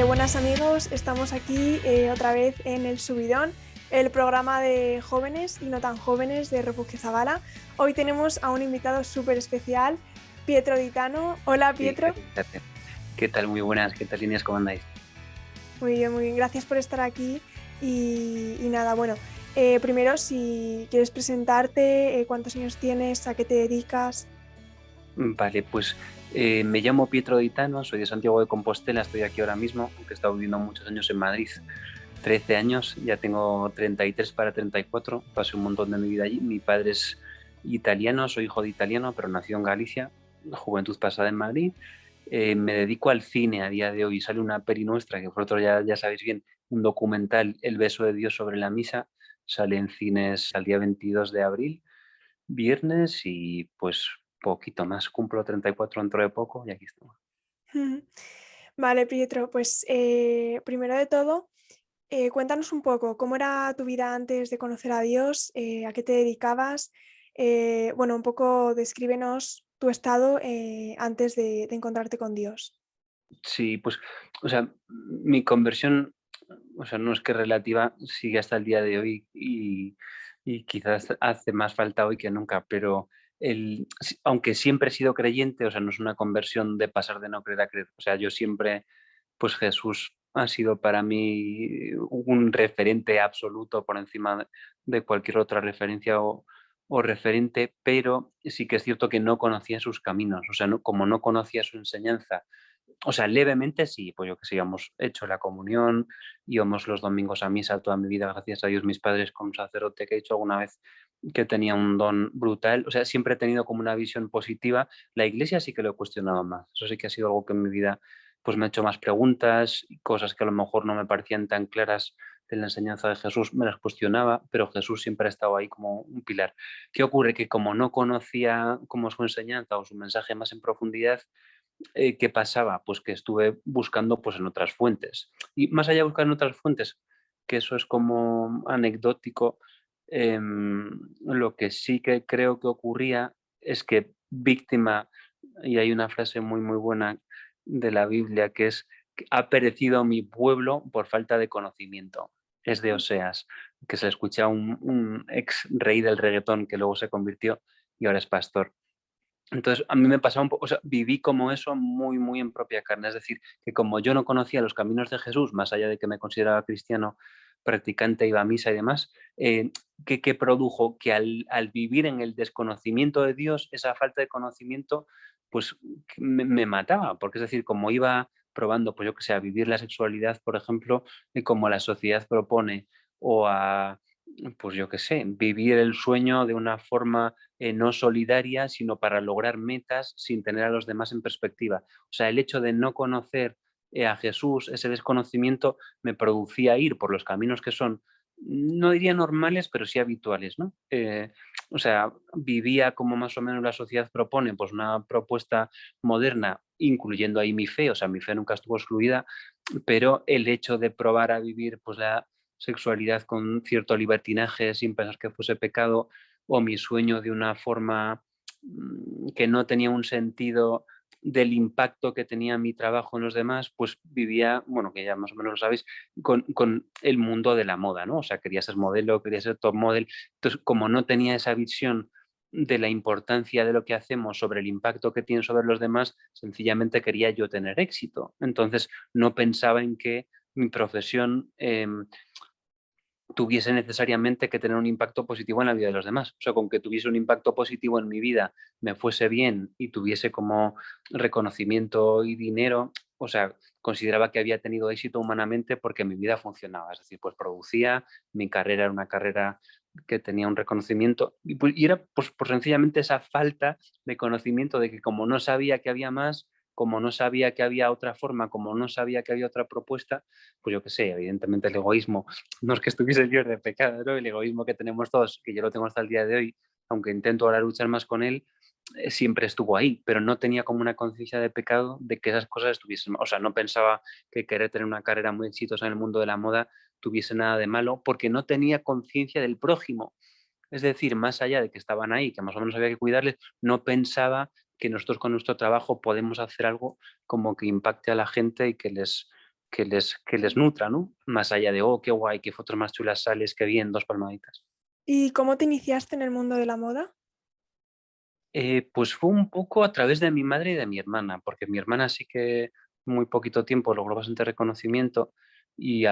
Buenas amigos, estamos aquí otra vez en El Subidón, el programa de jóvenes y no tan jóvenes de Refugio Zabala. Hoy tenemos a un invitado súper especial, Pietro Ditano. Hola Sí, Pietro. ¿qué tal? Muy buenas, ¿qué tal, líneas? ¿Cómo andáis? Muy bien, gracias por estar aquí. Y nada, bueno, primero si quieres presentarte, cuántos años tienes, a qué te dedicas. Vale, pues me llamo Pietro Ditano, soy de Santiago de Compostela, estoy aquí ahora mismo, aunque he estado viviendo muchos años en Madrid, 13 años, ya tengo 33 para 34, pasé un montón de mi vida allí. Mi padre es italiano, soy hijo de italiano, pero nació en Galicia, juventud pasada en Madrid. Me dedico al cine a día de hoy, sale una peli nuestra, que vosotros ya sabéis bien, un documental, El beso de Dios sobre la misa, sale en cines al día 22 de abril. Viernes y pues poquito más, cumplo 34 dentro de poco y aquí estamos. Vale, Pietro, pues primero de todo, cuéntanos un poco cómo era tu vida antes de conocer a Dios, a qué te dedicabas. Bueno, un poco descríbenos tu estado antes de encontrarte con Dios. Sí, pues, o sea, mi conversión, o sea, no es que relativa, sigue hasta el día de hoy y quizás hace más falta hoy que nunca, pero aunque siempre he sido creyente, o sea, no es una conversión de pasar de no creer a creer. O sea, yo siempre, pues Jesús ha sido para mí un referente absoluto por encima de cualquier otra referencia o referente, pero sí que es cierto que no conocía sus caminos, o sea, como no conocía su enseñanza. O sea, levemente sí, pues yo que sé, hemos hecho la comunión, íbamos los domingos a misa toda mi vida, gracias a Dios, mis padres con un sacerdote que he dicho alguna vez que tenía un don brutal. O sea, siempre he tenido como una visión positiva. La iglesia sí que lo he cuestionado más. Eso sí que ha sido algo que en mi vida pues me ha hecho más preguntas y cosas que a lo mejor no me parecían tan claras de la enseñanza de Jesús, me las cuestionaba, pero Jesús siempre ha estado ahí como un pilar. ¿Qué ocurre? Que como no conocía como su enseñanza o su mensaje más en profundidad, ¿qué pasaba? Pues que estuve buscando pues, en otras fuentes. Y más allá de buscar en otras fuentes, que eso es como anecdótico, lo que sí que creo que ocurría es que víctima, y hay una frase muy buena de la Biblia que es, que ha perecido mi pueblo por falta de conocimiento. Es de Oseas, que se le escucha a un ex rey del reggaetón que luego se convirtió y ahora es pastor. Entonces, a mí me pasaba un poco, o sea, viví como eso muy en propia carne. Es decir, que como yo no conocía los caminos de Jesús, más allá de que me consideraba cristiano, practicante, iba a misa y demás, ¿qué produjo? Que al vivir en el desconocimiento de Dios, esa falta de conocimiento, pues me mataba. Porque es decir, como iba probando, pues yo que sé, a vivir la sexualidad, por ejemplo, como la sociedad propone, o a, pues yo que sé, vivir el sueño de una forma no solidaria, sino para lograr metas sin tener a los demás en perspectiva. O sea, el hecho de no conocer a Jesús, ese desconocimiento, me producía ir por los caminos que son, no diría normales, pero sí habituales, ¿no? O sea, vivía como más o menos la sociedad propone, pues una propuesta moderna, incluyendo ahí mi fe, o sea, mi fe nunca estuvo excluida, pero el hecho de probar a vivir pues la sexualidad con cierto libertinaje sin pensar que fuese pecado, o mi sueño de una forma que no tenía un sentido del impacto que tenía mi trabajo en los demás, pues vivía, bueno, que ya más o menos lo sabéis, con el mundo de la moda, ¿no? O sea, quería ser modelo, quería ser top model. Entonces, como no tenía esa visión de la importancia de lo que hacemos sobre el impacto que tiene sobre los demás, sencillamente quería yo tener éxito. Entonces, no pensaba en que mi profesión tuviese necesariamente que tener un impacto positivo en la vida de los demás. O sea, con que tuviese un impacto positivo en mi vida, me fuese bien y tuviese como reconocimiento y dinero, o sea, consideraba que había tenido éxito humanamente porque mi vida funcionaba. Es decir, pues producía, mi carrera era una carrera que tenía un reconocimiento y era pues, por sencillamente esa falta de conocimiento de que como no sabía que había más, como no sabía que había otra forma, como no sabía que había otra propuesta, pues yo qué sé, evidentemente el egoísmo no es que estuviese libre de pecado, ¿no? El egoísmo que tenemos todos, que yo lo tengo hasta el día de hoy, aunque intento ahora luchar más con él, siempre estuvo ahí, pero no tenía como una conciencia de pecado de que esas cosas estuviesen, o sea, no pensaba que querer tener una carrera muy exitosa en el mundo de la moda tuviese nada de malo, porque no tenía conciencia del prójimo. Es decir, más allá de que estaban ahí, que más o menos había que cuidarles, no pensaba que nosotros con nuestro trabajo podemos hacer algo como que impacte a la gente y que les que les nutra, ¿no? Más allá de, oh, qué guay, qué fotos más chulas sales, qué bien, 2 palmaditas. ¿Y cómo te iniciaste en el mundo de la moda? Pues fue un poco a través de mi madre y de mi hermana, porque mi hermana sí que muy poquito tiempo logró bastante reconocimiento y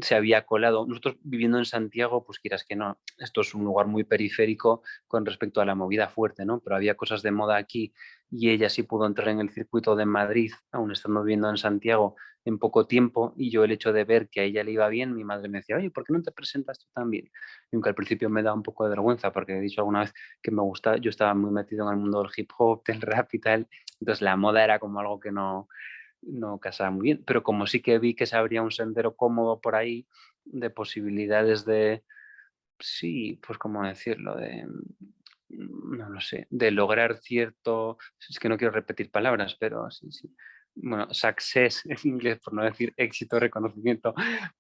se había colado. Nosotros viviendo en Santiago, pues quieras que no, esto es un lugar muy periférico con respecto a la movida fuerte, ¿no? Pero había cosas de moda aquí y ella sí pudo entrar en el circuito de Madrid, aún estando viviendo en Santiago en poco tiempo, y yo el hecho de ver que a ella le iba bien, mi madre me decía, oye, ¿por qué no te presentas tú también? Y aunque al principio me da un poco de vergüenza, porque he dicho alguna vez que me gusta, yo estaba muy metido en el mundo del hip hop, del rap y tal, entonces la moda era como algo que no casaba muy bien, pero como sí que vi que se abría un sendero cómodo por ahí de posibilidades de, sí, pues cómo decirlo, de, no lo sé, de lograr cierto, es que no quiero repetir palabras, pero sí, sí. Bueno, success en inglés, por no decir éxito, reconocimiento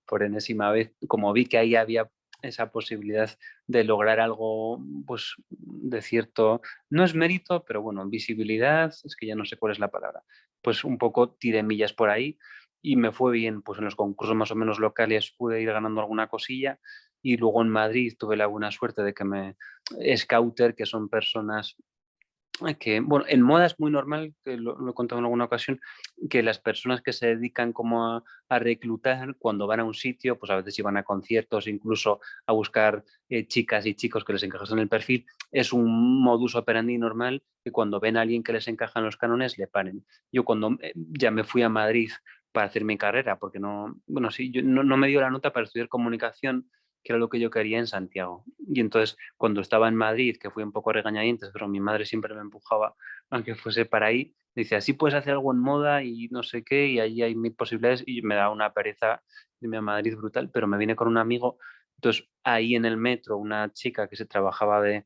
por enésima vez, como vi que ahí había esa posibilidad de lograr algo, pues de cierto, no es mérito, pero bueno, visibilidad, es que ya no sé cuál es la palabra, pues un poco tiré millas por ahí y me fue bien, pues en los concursos más o menos locales pude ir ganando alguna cosilla y luego en Madrid tuve la buena suerte de que scouter, que son personas que, bueno, en moda es muy normal, que lo he contado en alguna ocasión, que las personas que se dedican como a reclutar, cuando van a un sitio, pues a veces iban a conciertos, incluso a buscar chicas y chicos que les encajan en el perfil, es un modus operandi normal que cuando ven a alguien que les encaja en los cánones, le paren. Yo cuando ya me fui a Madrid para hacer mi carrera, porque no, bueno, sí, yo no me dio la nota para estudiar comunicación, que era lo que yo quería en Santiago. Y entonces, cuando estaba en Madrid, que fui un poco a regañadientes, pero mi madre siempre me empujaba aunque fuese para ahí, dice, así puedes hacer algo en moda y no sé qué, y ahí hay mil posibilidades, y me da una pereza irme a Madrid brutal, pero me vine con un amigo, entonces ahí en el metro, una chica que se trabajaba de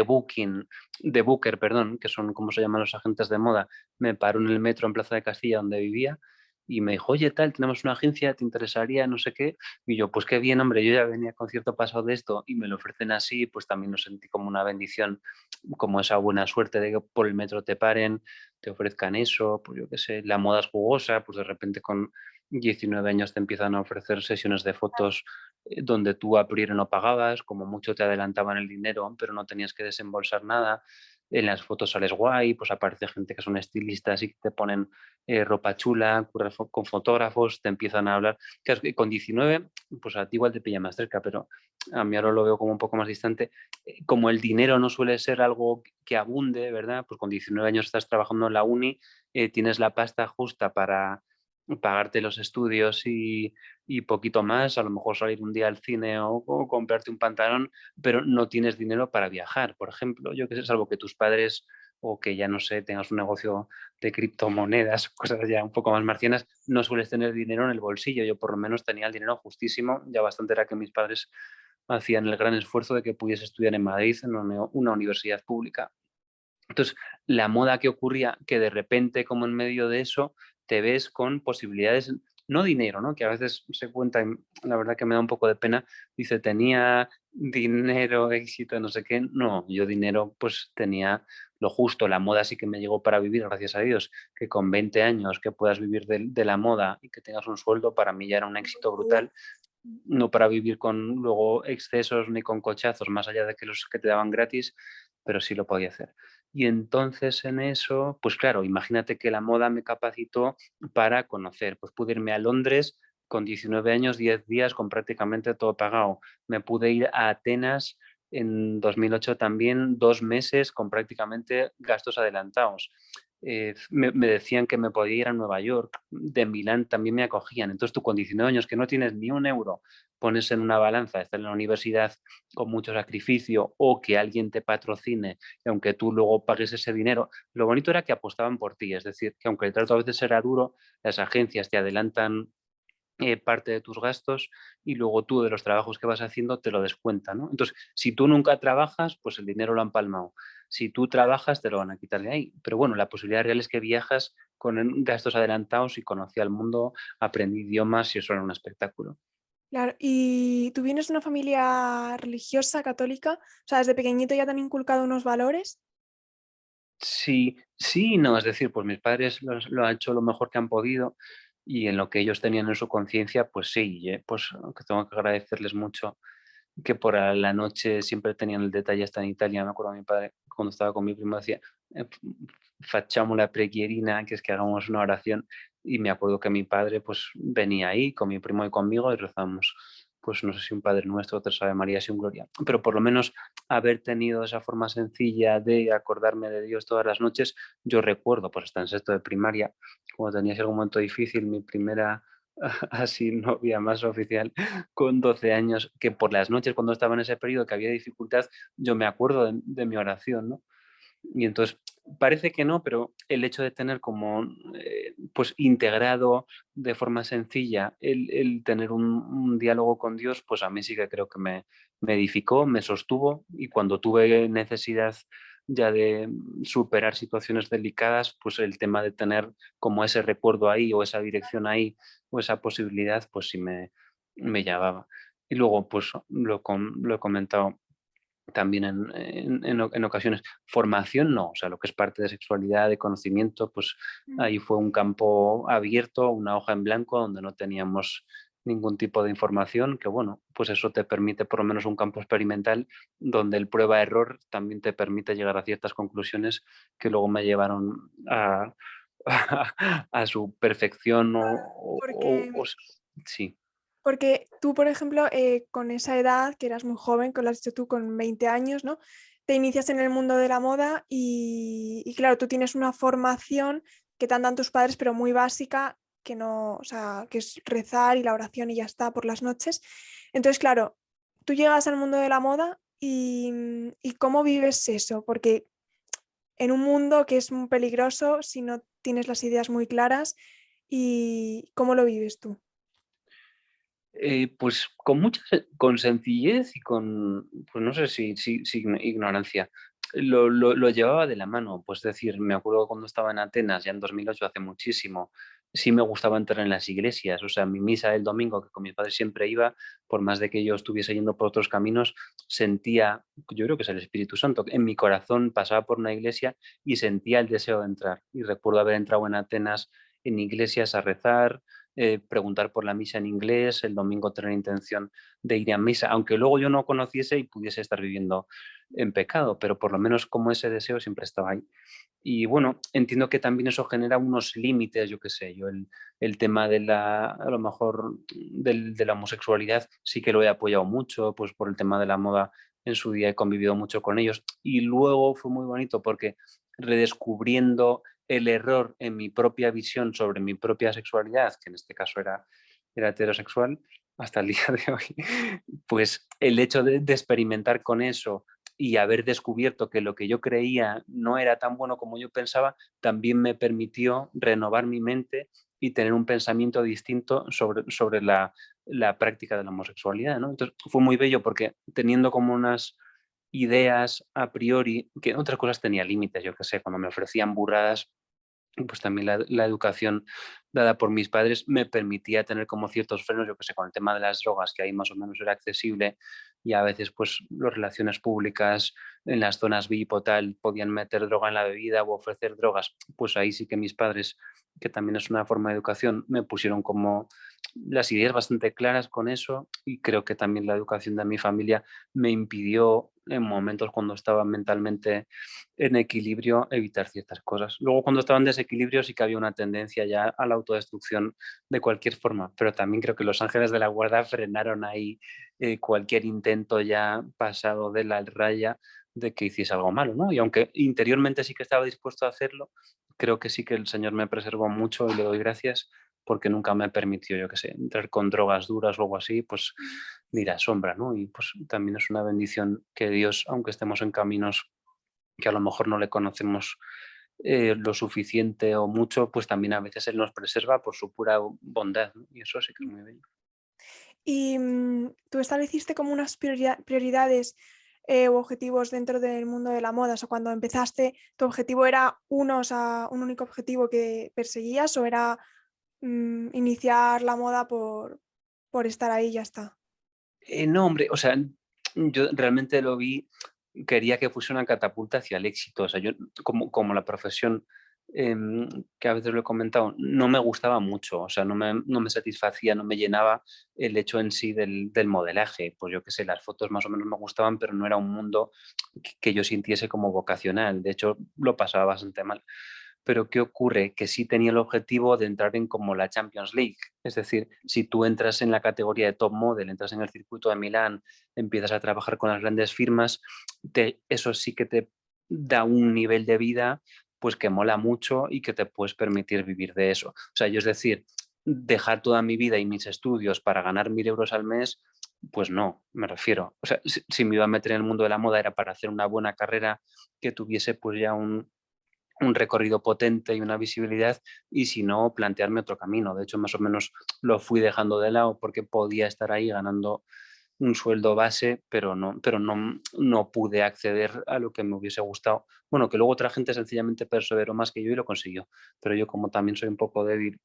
booking, de booker, perdón, que son como se llaman los agentes de moda, me paró en el metro en Plaza de Castilla donde vivía y me dijo, oye, tal, tenemos una agencia, ¿te interesaría? No sé qué. Y yo, pues qué bien, hombre, yo ya venía con cierto paso de esto y me lo ofrecen así, pues también lo sentí como una bendición, como esa buena suerte de que por el metro te paren, te ofrezcan eso, pues yo qué sé, la moda es jugosa, pues de repente con 19 años te empiezan a ofrecer sesiones de fotos donde tú a priori no pagabas, como mucho te adelantaban el dinero, pero no tenías que desembolsar nada. En las fotos sales guay, pues aparece gente que son estilistas y que te ponen ropa chula, con fotógrafos, te empiezan a hablar. Claro, es que con 19, pues a ti igual te pilla más cerca, pero a mí ahora lo veo como un poco más distante. Como el dinero no suele ser algo que abunde, ¿verdad? Pues con 19 años estás trabajando en la uni, tienes la pasta justa para pagarte los estudios y poquito más, a lo mejor salir un día al cine o comprarte un pantalón, pero no tienes dinero para viajar, por ejemplo. Yo que sé, salvo que tus padres o que ya no sé, tengas un negocio de criptomonedas, cosas ya un poco más marcianas, no sueles tener dinero en el bolsillo. Yo por lo menos tenía el dinero justísimo, ya bastante era que mis padres hacían el gran esfuerzo de que pudiese estudiar en Madrid, en una universidad pública. Entonces, la moda que ocurría, que de repente, como en medio de eso, te ves con posibilidades, no dinero, ¿no? Que a veces se cuenta, y la verdad que me da un poco de pena, dice, tenía dinero, éxito, no sé qué. No, yo dinero pues tenía lo justo, la moda sí que me llegó para vivir, gracias a Dios, que con 20 años que puedas vivir de la moda y que tengas un sueldo, para mí ya era un éxito brutal, no para vivir con luego excesos ni con cochazos, más allá de que los que te daban gratis, pero sí lo podía hacer. Y entonces en eso, pues claro, imagínate que la moda me capacitó para conocer, pues pude irme a Londres con 19 años, 10 días, con prácticamente todo pagado. Me pude ir a Atenas en 2008 también, 2 meses con prácticamente gastos adelantados. Me decían que me podía ir a Nueva York, de Milán también me acogían. Entonces tú con 19 años que no tienes ni un euro, pones en una balanza, estar en la universidad con mucho sacrificio o que alguien te patrocine y aunque tú luego pagues ese dinero, lo bonito era que apostaban por ti, es decir, que aunque el trato a veces era duro, las agencias te adelantan parte de tus gastos y luego tú de los trabajos que vas haciendo te lo descuentan, ¿no? Entonces, si tú nunca trabajas, pues el dinero lo han palmado. Si tú trabajas, te lo van a quitar de ahí. Pero bueno, la posibilidad real es que viajas con gastos adelantados y conocí al mundo, aprendí idiomas y eso era un espectáculo. Claro, ¿y tú vienes de una familia religiosa, católica? O sea, desde pequeñito ya te han inculcado unos valores. Sí, sí y no, es decir, pues mis padres lo han hecho lo mejor que han podido. y en lo que ellos tenían en su conciencia, pues sí, pues que tengo que agradecerles mucho que por la noche siempre tenían el detalle, hasta en Italia, me acuerdo mi padre cuando estaba con mi primo decía, facciamo la preghierina, que es que hagamos una oración, y me acuerdo que mi padre pues venía ahí con mi primo y conmigo y rezamos, pues no sé si un Padre Nuestro, tres Ave María, si un Gloria, pero por lo menos haber tenido esa forma sencilla de acordarme de Dios todas las noches, yo recuerdo, pues hasta en sexto de primaria, cuando tenía ese momento difícil, mi primera así novia más oficial con 12 años, que por las noches cuando estaba en ese periodo que había dificultad, yo me acuerdo de mi oración, ¿no? Y entonces, parece que no, pero el hecho de tener como, pues integrado de forma sencilla el tener un diálogo con Dios, pues a mí sí que creo que me edificó, me sostuvo y cuando tuve necesidad ya de superar situaciones delicadas, pues el tema de tener como ese recuerdo ahí o esa dirección ahí o esa posibilidad, pues sí me llamaba. Y luego, pues lo he comentado también en ocasiones. Formación no, o sea, lo que es parte de sexualidad, de conocimiento, pues Mm. ahí fue un campo abierto, una hoja en blanco donde no teníamos ningún tipo de información, que bueno, pues eso te permite por lo menos un campo experimental donde el prueba-error también te permite llegar a ciertas conclusiones que luego me llevaron a su perfección Porque sí. Porque tú, por ejemplo, con esa edad, que eras muy joven, que lo has dicho tú con 20 años, ¿no? Te inicias en el mundo de la moda y claro, tú tienes una formación que te han dado tus padres, pero muy básica, que no, o sea, que es rezar y la oración y ya está por las noches. Entonces, claro, tú llegas al mundo de la moda y ¿cómo vives eso? Porque en un mundo que es muy peligroso si no tienes las ideas muy claras, ¿y cómo lo vives tú? Pues con sencillez y con, pues no sé si ignorancia. Lo llevaba de la mano, pues decir, me acuerdo cuando estaba en Atenas, ya en 2008, hace muchísimo, sí me gustaba entrar en las iglesias, o sea, mi misa del domingo, que con mis padres siempre iba, por más de que yo estuviese yendo por otros caminos, sentía, yo creo que es el Espíritu Santo, en mi corazón pasaba por una iglesia y sentía el deseo de entrar. Y recuerdo haber entrado en Atenas en iglesias a rezar, preguntar por la misa en inglés, el domingo tener intención de ir a misa, aunque luego yo no conociese y pudiese estar viviendo en pecado, pero por lo menos como ese deseo siempre estaba ahí. Y bueno, entiendo que también eso genera unos límites, yo qué sé, yo el tema de a lo mejor de la homosexualidad sí que lo he apoyado mucho, pues por el tema de la moda en su día he convivido mucho con ellos y luego fue muy bonito porque redescubriendo el error en mi propia visión sobre mi propia sexualidad, que en este caso era heterosexual, hasta el día de hoy, pues el hecho de experimentar con eso y haber descubierto que lo que yo creía no era tan bueno como yo pensaba, también me permitió renovar mi mente y tener un pensamiento distinto sobre la práctica de la homosexualidad, ¿no? Entonces fue muy bello porque teniendo como unas ideas a priori, que en otras cosas tenía límites, yo qué sé, cuando me ofrecían burradas, pues también la educación dada por mis padres me permitía tener como ciertos frenos, yo que sé, con el tema de las drogas, que ahí más o menos era accesible y a veces pues las relaciones públicas en las zonas VIP o tal podían meter droga en la bebida o ofrecer drogas, pues ahí sí que mis padres, que también es una forma de educación, me pusieron como las ideas bastante claras con eso y creo que también la educación de mi familia me impidió en momentos cuando estaba mentalmente en equilibrio evitar ciertas cosas. Luego cuando estaba en desequilibrio sí que había una tendencia ya a la autodestrucción de cualquier forma, pero también creo que los ángeles de la guarda frenaron ahí cualquier intento ya pasado de la raya de que hiciese algo malo, ¿no? Y aunque interiormente sí que estaba dispuesto a hacerlo, creo que sí que el Señor me preservó mucho y le doy gracias porque nunca me permitió, yo qué sé, entrar con drogas duras o algo así, pues ni la sombra, ¿no? Y pues también es una bendición que Dios, aunque estemos en caminos que a lo mejor no le conocemos lo suficiente o mucho, pues también a veces Él nos preserva por su pura bondad, ¿no? Y eso sí que es muy bello. Y tú estableciste como unas prioridades u objetivos dentro del mundo de la moda. O sea, cuando empezaste, ¿tu objetivo era uno, o sea, un único objetivo que perseguías o era iniciar la moda por estar ahí y ya está? No, hombre, o sea, yo realmente lo vi, quería que fuese una catapulta hacia el éxito, o sea, yo como la profesión que a veces lo he comentado, no me gustaba mucho, o sea, no me satisfacía, no me llenaba el hecho en sí del modelaje. Pues yo qué sé, las fotos más o menos me gustaban, pero no era un mundo que yo sintiese como vocacional. De hecho, lo pasaba bastante mal. Pero ¿qué ocurre? Que sí tenía el objetivo de entrar en como la Champions League. Es decir, si tú entras en la categoría de top model, entras en el circuito de Milán, empiezas a trabajar con las grandes firmas, eso sí que te da un nivel de vida pues que mola mucho y que te puedes permitir vivir de eso. O sea, yo es decir, dejar toda mi vida y mis estudios para ganar 1.000 euros al mes, pues no, me refiero. O sea, si me iba a meter en el mundo de la moda era para hacer una buena carrera que tuviese pues ya un recorrido potente y una visibilidad, y si no, plantearme otro camino. De hecho, más o menos lo fui dejando de lado porque podía estar ahí ganando un sueldo base, pero no pude acceder a lo que me hubiese gustado. Bueno, que luego otra gente sencillamente perseveró más que yo y lo consiguió, pero yo como también soy un poco débil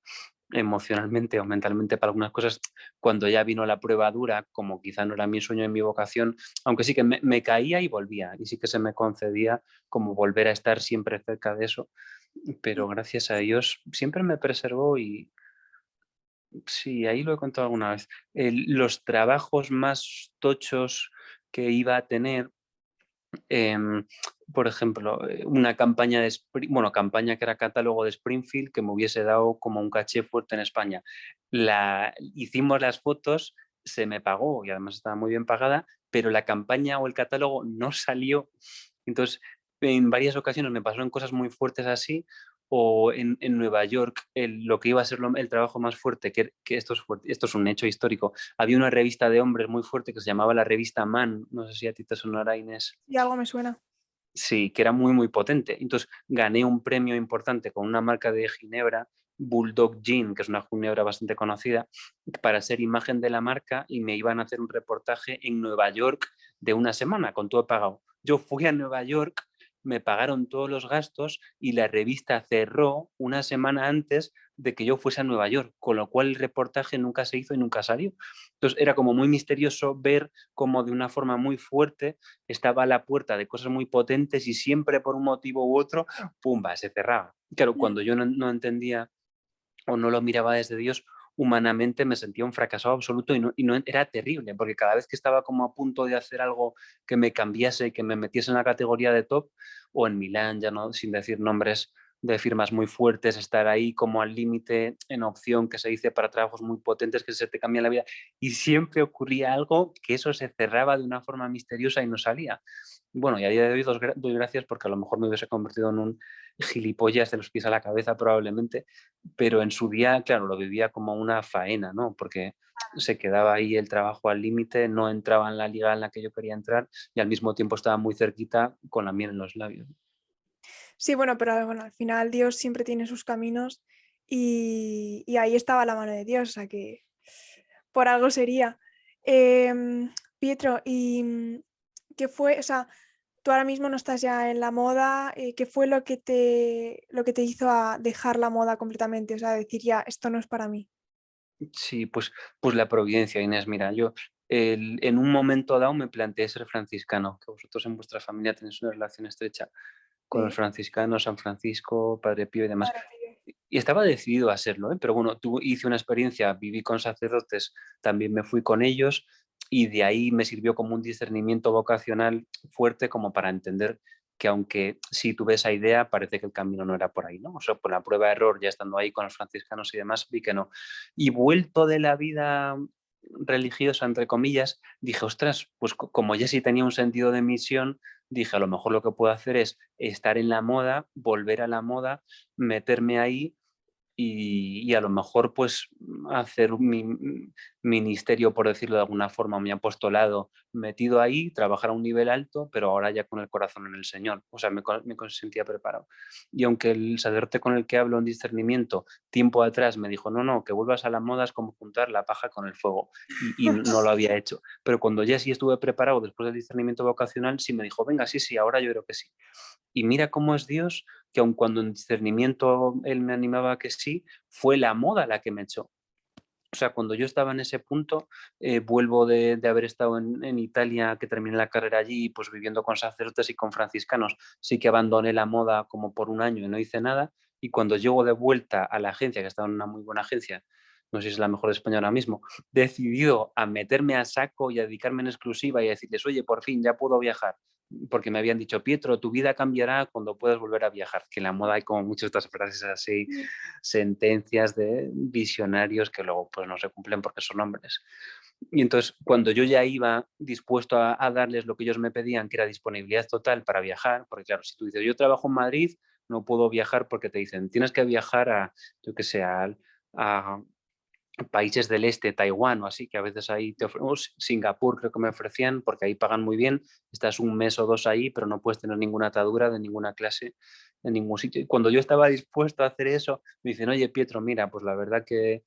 emocionalmente o mentalmente para algunas cosas, cuando ya vino la prueba dura, como quizá no era mi sueño y mi vocación, aunque sí que me caía y volvía, y sí que se me concedía como volver a estar siempre cerca de eso, pero gracias a Dios siempre me preservó y sí, ahí lo he contado alguna vez. Los trabajos más tochos que iba a tener, em, por ejemplo, una campaña bueno, campaña que era catálogo de Springfield que me hubiese dado como un caché fuerte en España. Hicimos las fotos, se me pagó y además estaba muy bien pagada, pero la campaña o el catálogo no salió. Entonces, en varias ocasiones me pasaron cosas muy fuertes así, o en Nueva York lo que iba a ser el trabajo más fuerte, que esto es un hecho histórico, había una revista de hombres muy fuerte que se llamaba la revista Man, no sé si a ti te sonará, Inés. Y algo me suena. Sí, que era muy, muy potente. Entonces gané un premio importante con una marca de ginebra, Bulldog Gin, que es una ginebra bastante conocida, para ser imagen de la marca, y me iban a hacer un reportaje en Nueva York de una semana, con todo pagado. Yo fui a Nueva York, me pagaron todos los gastos y la revista cerró una semana antes de que yo fuese a Nueva York, con lo cual el reportaje nunca se hizo y nunca salió. Entonces era como muy misterioso ver cómo de una forma muy fuerte estaba a la puerta de cosas muy potentes y siempre por un motivo u otro, ¡pumba!, se cerraba. Claro, Mm. cuando yo no entendía o no lo miraba desde Dios, humanamente me sentía un fracasado absoluto y no era terrible, porque cada vez que estaba como a punto de hacer algo que me cambiase, que me metiese en la categoría de top, o en Milán, ya no, sin decir nombres de firmas muy fuertes, estar ahí como al límite en opción que se dice para trabajos muy potentes que se te cambia la vida, y siempre ocurría algo que eso se cerraba de una forma misteriosa y no salía. Bueno, y a día de hoy doy gracias porque a lo mejor me hubiese convertido en un gilipollas de los pies a la cabeza probablemente, pero en su día, claro, lo vivía como una faena, ¿no? Porque se quedaba ahí el trabajo al límite, no entraba en la liga en la que yo quería entrar y al mismo tiempo estaba muy cerquita con la miel en los labios. Sí, bueno, pero bueno, al final Dios siempre tiene sus caminos y ahí estaba la mano de Dios, o sea que por algo sería. Pietro, ¿y qué fue? O sea, tú ahora mismo no estás ya en la moda, ¿qué fue lo que te hizo a dejar la moda completamente? O sea, decir ya, esto no es para mí. Sí, pues la providencia, Inés. Mira, yo en un momento dado me planteé ser franciscano, que vosotros en vuestra familia tenéis una relación estrecha con los Sí, franciscanos, San Francisco, Padre Pío y demás. Padre Pío. Y estaba decidido a serlo, ¿eh? Pero bueno, hice una experiencia, viví con sacerdotes, también me fui con ellos, y de ahí me sirvió como un discernimiento vocacional fuerte como para entender que aunque sí tuve esa idea, parece que el camino no era por ahí, ¿no? O sea, por la prueba de error, ya estando ahí con los franciscanos y demás, vi que no. Y vuelto de la vida religiosa, entre comillas, dije, ostras, pues como ya sí tenía un sentido de misión, dije, a lo mejor lo que puedo hacer es estar en la moda, volver a la moda, meterme ahí y a lo mejor pues hacer mi ministerio, por decirlo de alguna forma, mi apostolado metido ahí, trabajar a un nivel alto, pero ahora ya con el corazón en el Señor. O sea, me sentía preparado. Y aunque el sacerdote con el que hablo en discernimiento tiempo atrás me dijo, no, no, que vuelvas a la moda es como juntar la paja con el fuego, y no lo había hecho. Pero cuando ya sí estuve preparado después del discernimiento vocacional, sí me dijo, venga, sí, sí, ahora yo creo que sí. Y mira cómo es Dios, que aun cuando en discernimiento él me animaba a que sí, fue la moda la que me echó. O sea, cuando yo estaba en ese punto, vuelvo de haber estado en Italia, que terminé la carrera allí, pues viviendo con sacerdotes y con franciscanos, sí que abandoné la moda como por un año y no hice nada, Y cuando llego de vuelta a la agencia, que estaba en una muy buena agencia, no sé si es la mejor de España ahora mismo, decidido a meterme a saco y a dedicarme en exclusiva y a decirles, oye, por fin ya puedo viajar, porque me habían dicho, Pietro, tu vida cambiará cuando puedas volver a viajar, que en la moda hay como muchas estas frases así, Mm. sentencias de visionarios que luego pues no se cumplen porque son hombres. Y entonces, cuando yo ya iba dispuesto a darles lo que ellos me pedían, que era disponibilidad total para viajar, porque claro, si tú dices, yo trabajo en Madrid, no puedo viajar porque te dicen, tienes que viajar a, yo que sé, a países del este, Taiwán o así, que a veces ahí te ofrecen, Singapur creo que me ofrecían, porque ahí pagan muy bien, estás un mes o dos ahí, pero no puedes tener ninguna atadura de ninguna clase en ningún sitio. Y cuando yo estaba dispuesto a hacer eso, me dicen, oye, Pietro, mira, pues la verdad que,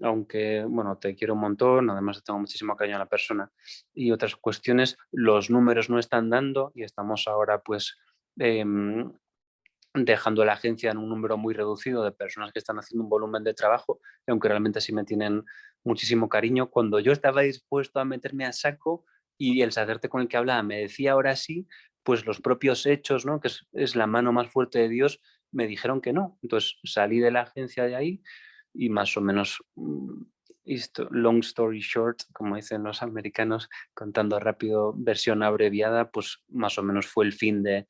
aunque, bueno, te quiero un montón, además tengo muchísimo cariño a la persona y otras cuestiones, los números no están dando y estamos ahora, pues, dejando la agencia en un número muy reducido de personas que están haciendo un volumen de trabajo, aunque realmente sí me tienen muchísimo cariño. Cuando yo estaba dispuesto a meterme a saco y el sacerdote con el que hablaba me decía ahora sí, pues los propios hechos, ¿no? Que es la mano más fuerte de Dios, me dijeron que no. Entonces salí de la agencia de ahí y más o menos, long story short, como dicen los americanos, contando rápido, versión abreviada, pues más o menos fue el fin de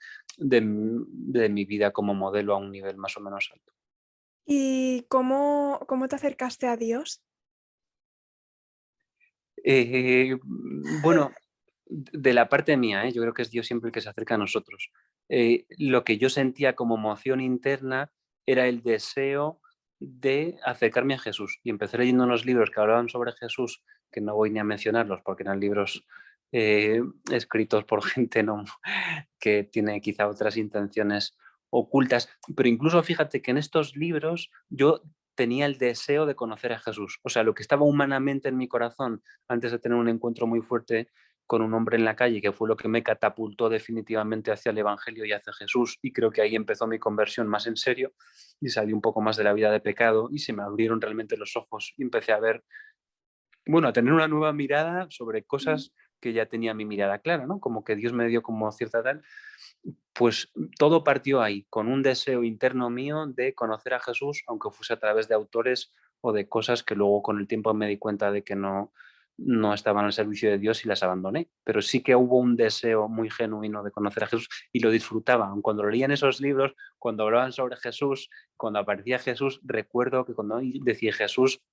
mi vida como modelo a un nivel más o menos alto. ¿Y cómo te acercaste a Dios? Bueno, de la parte mía, yo creo que es Dios siempre el que se acerca a nosotros. Lo que yo sentía como emoción interna era el deseo de acercarme a Jesús. Y empecé leyendo unos libros que hablaban sobre Jesús, que no voy ni a mencionarlos porque eran libros escritos por gente no, que tiene quizá otras intenciones ocultas. Pero incluso fíjate que en estos libros yo tenía el deseo de conocer a Jesús. O sea, lo que estaba humanamente en mi corazón antes de tener un encuentro muy fuerte con un hombre en la calle, que fue lo que me catapultó definitivamente hacia el Evangelio y hacia Jesús, y creo que ahí empezó mi conversión más en serio, y salí un poco más de la vida de pecado, y se me abrieron realmente los ojos, y empecé a ver, bueno, a tener una nueva mirada sobre Mm. cosas que ya tenía mi mirada clara, ¿no? Como que Dios me dio como cierta tal, pues todo partió ahí, con un deseo interno mío de conocer a Jesús, aunque fuese a través de autores o de cosas que luego con el tiempo me di cuenta de que no estaban al servicio de Dios y las abandoné. Pero sí que hubo un deseo muy genuino de conocer a Jesús y lo disfrutaba. Aun cuando leían esos libros, cuando hablaban sobre Jesús, cuando aparecía Jesús, recuerdo que cuando decía Jesús,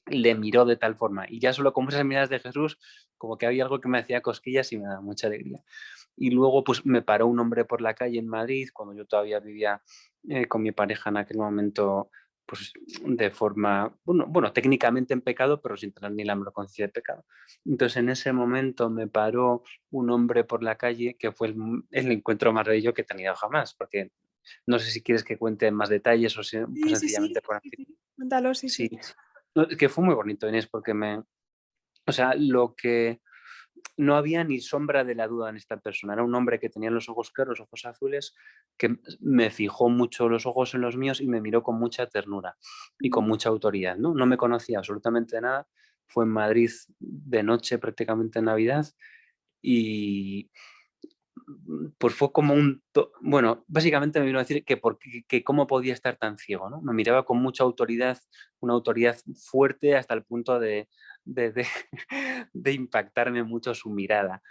le miró de tal forma. Y ya solo con esas miradas de Jesús, como que había algo que me hacía cosquillas y me daba mucha alegría. Y luego pues me paró un hombre por la calle en Madrid, cuando yo todavía vivía con mi pareja en aquel momento, pues de forma, bueno, técnicamente en pecado, pero sin tener ni la menor conciencia de pecado. Entonces en ese momento me paró un hombre por la calle que fue el encuentro más bello que he tenido jamás, porque no sé si quieres que cuente más detalles o pues Sí, sí, sencillamente sí, por sí, aquí. sí. Cuéntalo, sí, Sí, sí. no, que fue muy bonito, Inés, porque o sea, lo que no había ni sombra de la duda en esta persona. Era un hombre que tenía los ojos claros, ojos azules, que me fijó mucho los ojos en los míos y me miró con mucha ternura y con Mm. mucha autoridad, ¿no? No me conocía absolutamente de nada. Fue en Madrid de noche, prácticamente en Navidad, y pues fue como bueno, básicamente me vino a decir que cómo podía estar tan ciego, ¿no? Me miraba con mucha autoridad, una autoridad fuerte hasta el punto de, de, de impactarme mucho su mirada.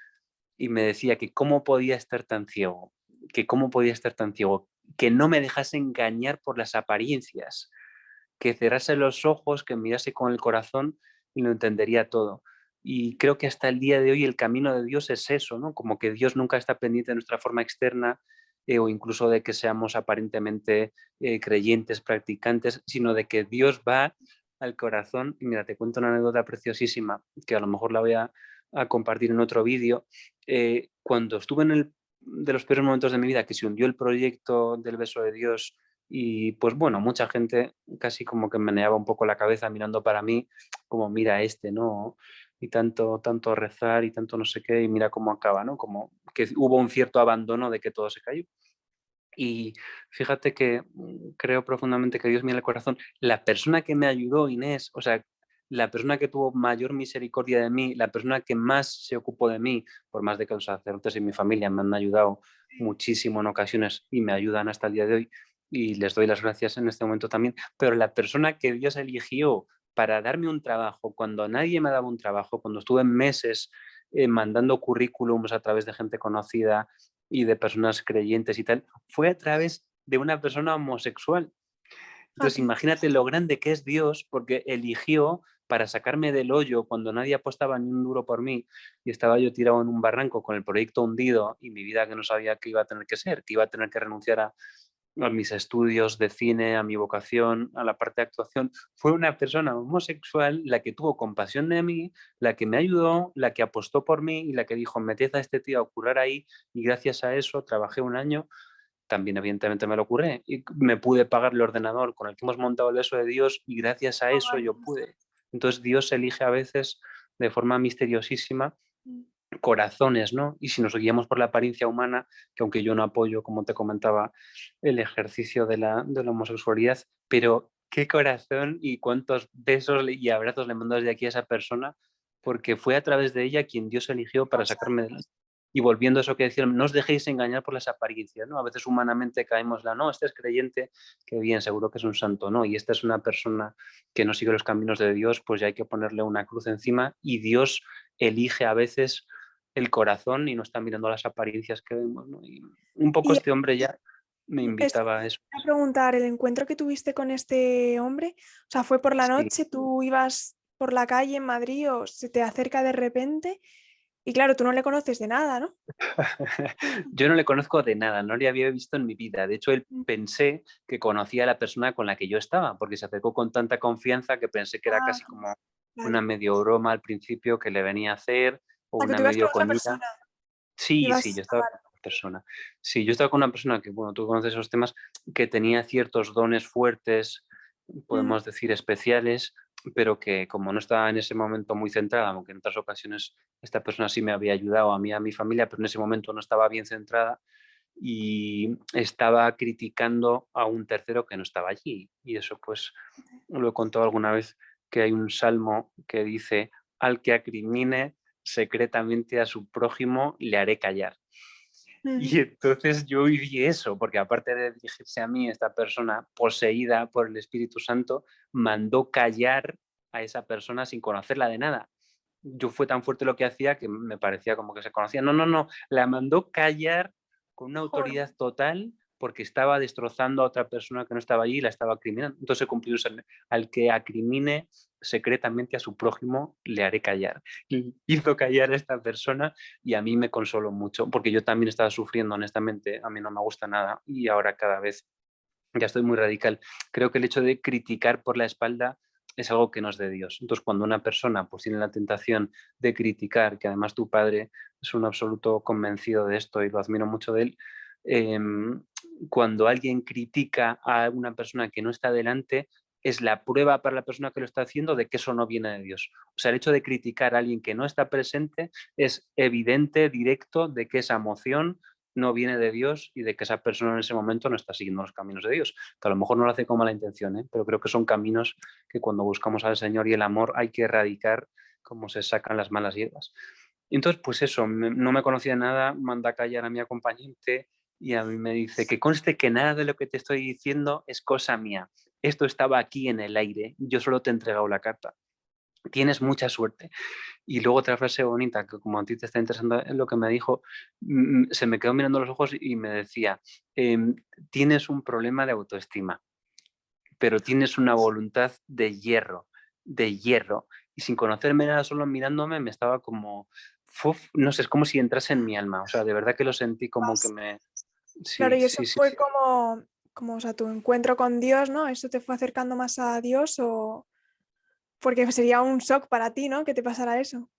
Y me decía que cómo podía estar tan ciego, que cómo podía estar tan ciego, que no me dejase engañar por las apariencias, que cerrase los ojos, que mirase con el corazón y lo entendería todo. Y creo que hasta el día de hoy el camino de Dios es eso, ¿no? Como que Dios nunca está pendiente de nuestra forma externa o incluso de que seamos aparentemente creyentes, practicantes, sino de que Dios va al corazón. Y mira, te cuento una anécdota preciosísima que a lo mejor la voy a compartir en otro vídeo. Cuando estuve de los peores momentos de mi vida, que se hundió el proyecto del Beso de Dios y pues bueno, mucha gente casi como que meneaba un poco la cabeza mirando para mí, como mira este, ¿no? Y tanto rezar y tanto no sé qué, y mira cómo acaba, ¿no? Como que hubo un cierto abandono de que todo se cayó. Y fíjate que creo profundamente que Dios mira el corazón. La persona que me ayudó, Inés, o sea, la persona que tuvo mayor misericordia de mí, la persona que más se ocupó de mí, por más de que los sacerdotes y mi familia me han ayudado muchísimo en ocasiones y me ayudan hasta el día de hoy, y les doy las gracias en este momento también, pero la persona que Dios eligió para darme un trabajo, cuando nadie me daba un trabajo, cuando estuve meses mandando currículums a través de gente conocida y de personas creyentes y tal, fue a través de una persona homosexual. Entonces, Fíjate. imagínate lo grande que es Dios, porque eligió para sacarme del hoyo cuando nadie apostaba ni un duro por mí y estaba yo tirado en un barranco con el proyecto hundido y mi vida que no sabía qué iba a tener que ser, que iba a tener que renunciar a mis estudios de cine, a mi vocación, a la parte de actuación. Fue una persona homosexual la que tuvo compasión de mí, la que me ayudó, la que apostó por mí y la que dijo, meted a este tío a curar ahí, y gracias a eso trabajé un año. También evidentemente me lo curré y me pude pagar el ordenador con el que hemos montado el Eso de Dios y gracias a Oh, eso yo maravilloso. pude. Entonces Dios elige a veces de forma misteriosísima Mm. corazones, ¿no? Y si nos guiamos por la apariencia humana, que aunque yo no apoyo, como te comentaba, el ejercicio de la homosexualidad, pero qué corazón y cuántos besos y abrazos le mando desde aquí a esa persona, porque fue a través de ella quien Dios eligió para Causa sacarme de Dios. y volviendo a eso que decían, no os dejéis engañar por las apariencias, ¿no? A veces humanamente caemos no, este es creyente, que bien, seguro que es un santo, ¿no? Y esta es una persona que no sigue los caminos de Dios, pues ya hay que ponerle una cruz encima y Dios elige a veces el corazón y no está mirando las apariencias que vemos, ¿no? Y un poco Y este hombre ya me eso invitaba a eso. te iba a preguntar, ¿el encuentro que tuviste con este hombre, o sea, fue por la Sí. noche, tú ibas por la calle en Madrid o se te acerca de repente? Y claro, tú no le conoces de nada, ¿no? Yo no le conozco de nada, no le había visto en mi vida. De hecho, él Mm. pensé que conocía a la persona con la que yo estaba, porque se acercó con tanta confianza que pensé que era Ah, casi como una vale. medio broma al principio que le venía a hacer o O sea, que una tú ibas con medio otra coñita. persona. Sí, sí, Ibas, yo estaba con una persona. Sí, yo estaba con una persona que, bueno, tú conoces esos temas, que tenía ciertos dones fuertes, mm, podemos decir especiales, pero que como no estaba en ese momento muy centrada, aunque en otras ocasiones esta persona sí me había ayudado a mí, a mi familia, pero en ese momento no estaba bien centrada y estaba criticando a un tercero que no estaba allí. Y eso pues lo he contado alguna vez, que hay un salmo que dice, al que acrimine secretamente a su prójimo le haré callar. ujú. Y entonces yo viví eso, porque aparte de dirigirse a mí, esta persona poseída por el Espíritu Santo mandó callar a esa persona sin conocerla de nada. Yo fue tan fuerte lo que hacía que me parecía como que se conocía. No, no, no, la mandó callar con una Joder, autoridad total porque estaba destrozando a otra persona que no estaba allí y la estaba criminando. Entonces se cumplió al que acrimine secretamente a su prójimo le haré callar. Y hizo callar a esta persona y a mí me consoló mucho porque yo también estaba sufriendo, honestamente, a mí no me gusta nada y ahora cada vez ya estoy muy radical. Creo que el hecho de criticar por la espalda es algo que no es de Dios. Entonces, cuando una persona pues, tiene la tentación de criticar, que además tu padre es un absoluto convencido de esto y lo admiro mucho de él, eh, cuando alguien critica a una persona que no está delante, es la prueba para la persona que lo está haciendo de que eso no viene de Dios. O sea, el hecho de criticar a alguien que no está presente es evidente, directo, de que esa emoción no viene de Dios y de que esa persona en ese momento no está siguiendo los caminos de Dios. Que a lo mejor no lo hace con mala intención, ¿eh? Pero creo que son caminos que cuando buscamos al Señor y el amor hay que erradicar como se sacan las malas hierbas. Y entonces, pues eso, no me conocía nada, manda a callar a mi acompañante y a mí me dice que conste que nada de lo que te estoy diciendo es cosa mía. Esto estaba aquí en el aire, yo solo te he entregado la carta. Tienes mucha suerte. Y luego otra frase bonita, que como a ti te está interesando en lo que me dijo, se me quedó mirando los ojos y me decía, em, tienes un problema de autoestima, pero tienes una voluntad de hierro. Y sin conocerme nada, solo mirándome, me estaba como, uf, no sé, es como si entrase en mi alma. O sea, de verdad que lo sentí como que más. me... Claro, Sí, y eso sí, sí, fue sí. como, o sea, tu encuentro con Dios, ¿no? ¿Eso te fue acercando más a Dios o porque sería un shock para ti, ¿no? Que te pasara eso.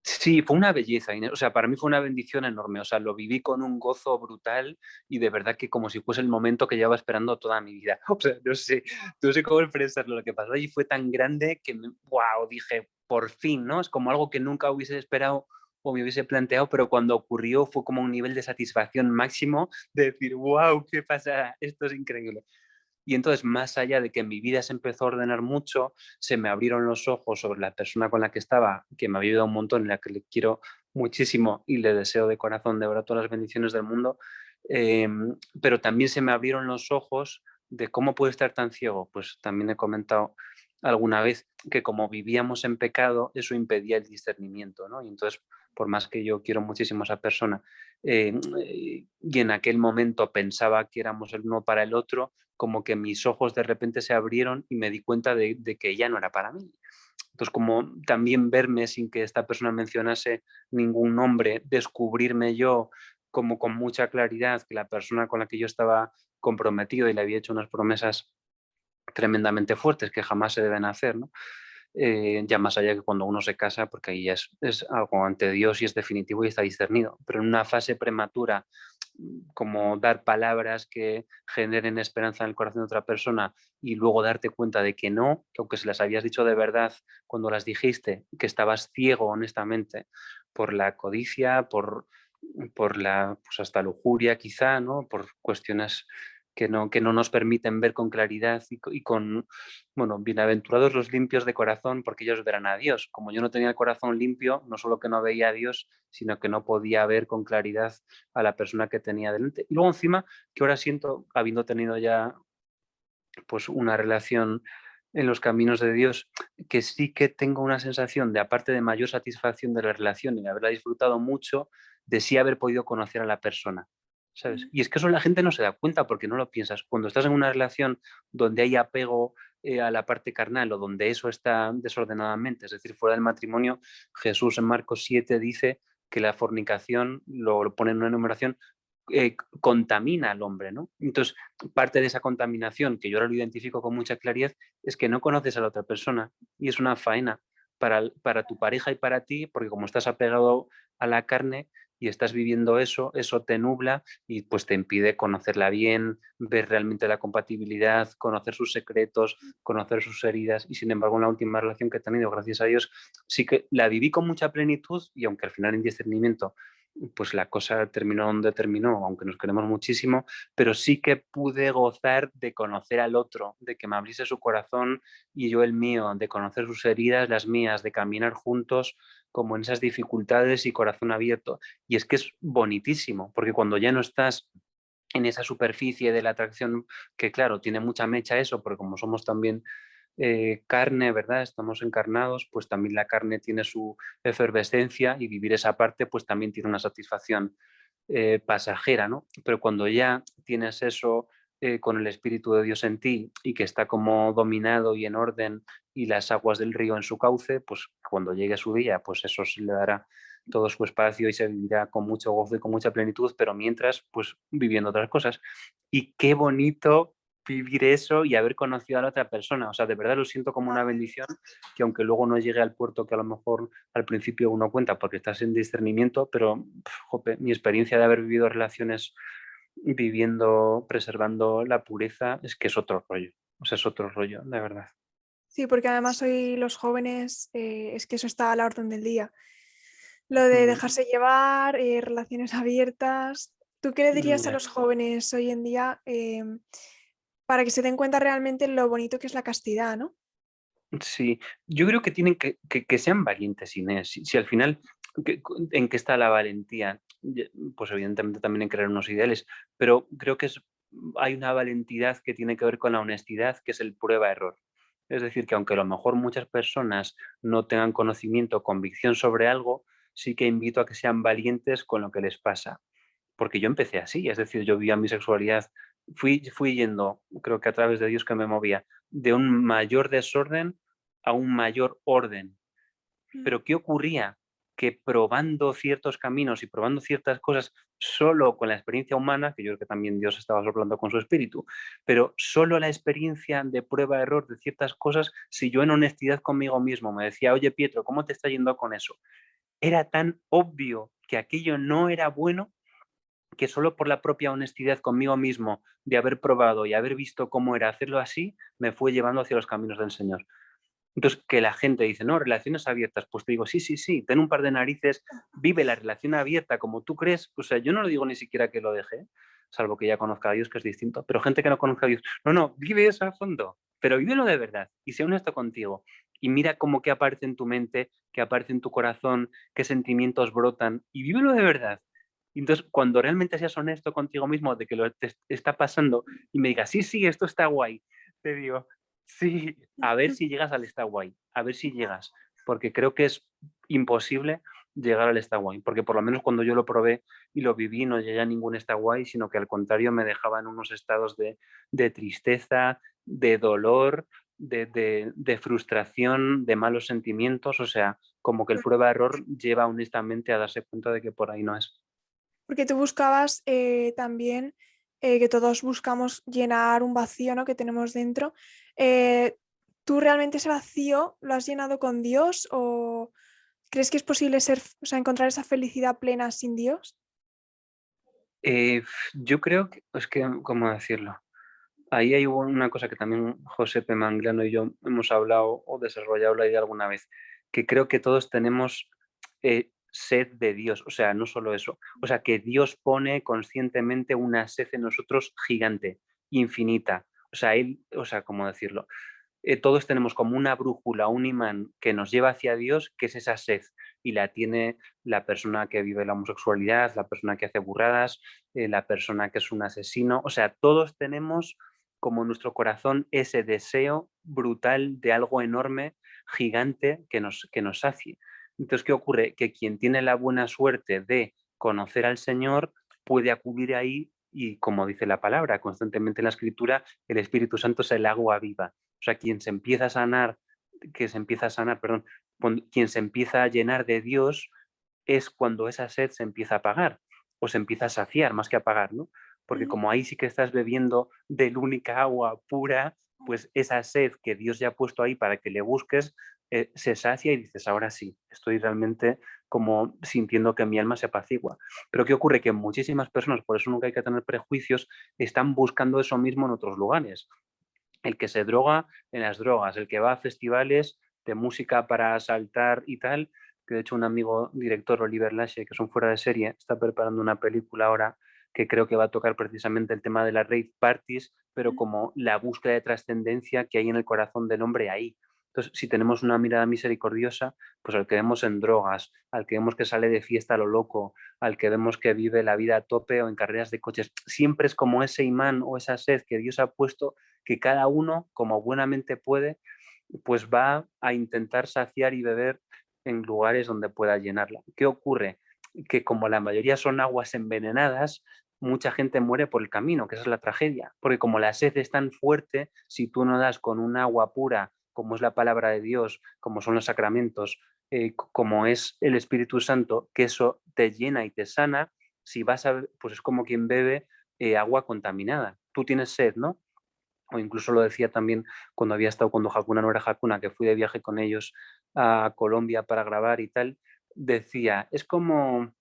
Sí, fue una belleza, Inés. O sea, para mí fue una bendición enorme. O sea, lo viví con un gozo brutal y de verdad que como si fuese el momento que llevaba esperando toda mi vida. O sea, no sé cómo expresarlo. Lo que pasó allí fue tan grande que, wow, dije, por fin, ¿no? Es como algo que nunca hubiese esperado o me hubiese planteado, pero cuando ocurrió fue como un nivel de satisfacción máximo de decir, wow, ¿qué pasa? Esto es increíble. Y entonces, más allá de que mi vida se empezó a ordenar mucho, se me abrieron los ojos sobre la persona con la que estaba, que me ha ayudado un montón, en la que le quiero muchísimo y le deseo de corazón, de verdad, todas las bendiciones del mundo. Eh, pero también se me abrieron los ojos de cómo puede estar tan ciego, pues también he comentado alguna vez que como vivíamos en pecado, eso impedía el discernimiento, ¿no? Y entonces, por más que yo quiero muchísimo a esa persona, y en aquel momento pensaba que éramos el uno para el otro, como que mis ojos de repente se abrieron y me di cuenta de que ya no era para mí. Entonces, como también verme sin que esta persona mencionase ningún nombre, descubrirme yo como con mucha claridad que la persona con la que yo estaba comprometido y le había hecho unas promesas tremendamente fuertes que jamás se deben hacer, ¿no? Ya más allá que cuando uno se casa, porque ahí ya es algo ante Dios y es definitivo y está discernido, pero en una fase prematura, como dar palabras que generen esperanza en el corazón de otra persona y luego darte cuenta de que no, que aunque se las habías dicho de verdad cuando las dijiste, que estabas ciego honestamente por la codicia, por la, pues hasta lujuria quizá, ¿no? Por cuestiones que no nos permiten ver con claridad y con, bueno, bienaventurados los limpios de corazón, porque ellos verán a Dios. Como yo no tenía el corazón limpio, no solo que no veía a Dios, sino que no podía ver con claridad a la persona que tenía delante. Y luego encima, que ahora siento, habiendo tenido ya pues una relación en los caminos de Dios, que sí que tengo una sensación de, aparte de mayor satisfacción de la relación y de haberla disfrutado mucho, de sí haber podido conocer a la persona, ¿sabes? Mm. Y es que eso la gente no se da cuenta porque no lo piensas. Cuando estás en una relación donde hay apego a la parte carnal o donde eso está desordenadamente, es decir, fuera del matrimonio, Jesús en Marcos 7 dice que la fornicación, lo pone en una enumeración, contamina al hombre, ¿no? Entonces, parte de esa contaminación, que yo ahora lo identifico con mucha claridad, es que no conoces a la otra persona y es una faena para tu pareja y para ti, porque como estás apegado a la carne y estás viviendo eso, eso te nubla y pues te impide conocerla bien, ver realmente la compatibilidad, conocer sus secretos, conocer sus heridas y sin embargo en la última relación que he tenido, gracias a Dios, sí que la viví con mucha plenitud y aunque al final en discernimiento pues la cosa terminó donde terminó, aunque nos queremos muchísimo, pero sí que pude gozar de conocer al otro, de que me abriese su corazón y yo el mío, de conocer sus heridas, las mías, de caminar juntos como en esas dificultades y corazón abierto. Y es que es bonitísimo, porque cuando ya no estás en esa superficie de la atracción, que claro, tiene mucha mecha eso, porque como somos también carne, ¿verdad? Estamos encarnados, pues también la carne tiene su efervescencia y vivir esa parte pues también tiene una satisfacción pasajera, ¿no? Pero cuando ya tienes eso con el Espíritu de Dios en ti y que está como dominado y en orden y las aguas del río en su cauce, pues cuando llegue su día, pues eso se le dará todo su espacio y se vivirá con mucho gozo y con mucha plenitud, pero mientras, pues viviendo otras cosas. Y qué bonito vivir eso y haber conocido a la otra persona. O sea, de verdad lo siento como una bendición que aunque luego no llegue al puerto que a lo mejor al principio uno cuenta porque estás en discernimiento, pero jope, mi experiencia de haber vivido relaciones viviendo, preservando la pureza, es que es otro rollo. O sea, es otro rollo, de verdad. Sí, porque además hoy los jóvenes, es que eso está a la orden del día. Lo de Mm, dejarse llevar, relaciones abiertas. ¿Tú qué le dirías a ya. los jóvenes hoy en día para que se den cuenta realmente lo bonito que es la castidad, ¿no? Sí, yo creo que tienen que sean valientes, Inés. Si al final, ¿en qué está la valentía? Pues evidentemente también en crear unos ideales, pero creo que hay una valentía que tiene que ver con la honestidad, que es el prueba-error. Es decir, que aunque a lo mejor muchas personas no tengan conocimiento o convicción sobre algo, sí que invito a que sean valientes con lo que les pasa. Porque yo empecé así, es decir, yo vivía mi sexualidad, fui yendo, creo que a través de Dios que me movía, de un mayor desorden a un mayor orden. Mm. Pero ¿qué ocurría? Que probando ciertos caminos y probando ciertas cosas solo con la experiencia humana, que yo creo que también Dios estaba soplando con su espíritu, pero solo la experiencia de prueba-error de ciertas cosas, si yo en honestidad conmigo mismo me decía, oye Pietro, ¿cómo te está yendo con eso? Era tan obvio que aquello no era bueno que solo por la propia honestidad conmigo mismo de haber probado y haber visto cómo era hacerlo así, me fue llevando hacia los caminos del Señor. Entonces, que la gente dice, no, relaciones abiertas, pues te digo, sí, sí, sí, ten un par de narices, vive la relación abierta como tú crees. O sea, yo no lo digo ni siquiera que lo deje, salvo que ya conozca a Dios, que es distinto, pero gente que no conozca a Dios, no, no, vive eso a fondo, pero vívelo de verdad y sé honesto contigo. Y mira cómo que aparece en tu mente, que aparece en tu corazón, qué sentimientos brotan y vívelo de verdad. Y entonces, cuando realmente seas honesto contigo mismo de que lo te está pasando y me digas, sí, sí, esto está guay, te digo, sí, a ver si llegas al está guay, a ver si llegas, porque creo que es imposible llegar al está guay, porque por lo menos cuando yo lo probé y lo viví no llegué a ningún está guay, sino que al contrario me dejaba en unos estados de tristeza, de dolor, de frustración, de malos sentimientos, o sea, como que el prueba-error lleva honestamente a darse cuenta de que por ahí no es. Porque tú buscabas también, que todos buscamos llenar un vacío, ¿no?, que tenemos dentro. Eh, ¿Tú realmente ese vacío lo has llenado con Dios o crees que es posible ser, o sea, encontrar esa felicidad plena sin Dios? Yo creo que, es que, ¿cómo decirlo? Ahí hay una cosa que también Josepe Manglano y yo hemos hablado o desarrollado la idea alguna vez, que creo que todos tenemos sed de Dios, o sea, no solo eso, o sea, que Dios pone conscientemente una sed en nosotros gigante, infinita, o sea, Él, o sea, ¿cómo decirlo? Todos tenemos como una brújula, un imán que nos lleva hacia Dios, que es esa sed, y la tiene la persona que vive la homosexualidad, la persona que hace burradas, la persona que es un asesino, o sea, todos tenemos como en nuestro corazón ese deseo brutal de algo enorme, gigante, que nos sacie. Entonces, ¿qué ocurre? Que quien tiene la buena suerte de conocer al Señor puede acudir ahí y, como dice la palabra constantemente en la Escritura, el Espíritu Santo es el agua viva. O sea, quien se empieza a sanar, perdón, quien se empieza a llenar de Dios es cuando esa sed se empieza a apagar o se empieza a saciar más que a apagar, ¿no? Porque Ujú. como ahí sí que estás bebiendo del única agua pura, pues esa sed que Dios ya ha puesto ahí para que le busques, se sacia y dices, ahora sí, estoy realmente como sintiendo que mi alma se apacigua. Pero ¿qué ocurre? Que muchísimas personas, por eso nunca hay que tener prejuicios, están buscando eso mismo en otros lugares. El que se droga en las drogas, el que va a festivales de música para saltar y tal, que de hecho un amigo director, Oliver Lashe, que es un fuera de serie, está preparando una película ahora que creo que va a tocar precisamente el tema de las rave parties, pero como la búsqueda de trascendencia que hay en el corazón del hombre ahí. Entonces, si tenemos una mirada misericordiosa, pues al que vemos en drogas, al que vemos que sale de fiesta a lo loco, al que vemos que vive la vida a tope o en carreras de coches, siempre es como ese imán o esa sed que Dios ha puesto que cada uno, como buenamente puede, pues va a intentar saciar y beber en lugares donde pueda llenarla. ¿Qué ocurre? Que como la mayoría son aguas envenenadas, mucha gente muere por el camino, que esa es la tragedia. Porque como la sed es tan fuerte, si tú no das con un agua pura, como es la palabra de Dios, como son los sacramentos, como es el Espíritu Santo, que eso te llena y te sana, si vas a, pues es como quien bebe agua contaminada. Tú tienes sed, ¿no? O incluso lo decía también cuando había estado, cuando Hakuna no era Hakuna, que fui de viaje con ellos a Colombia para grabar y tal, decía, es como,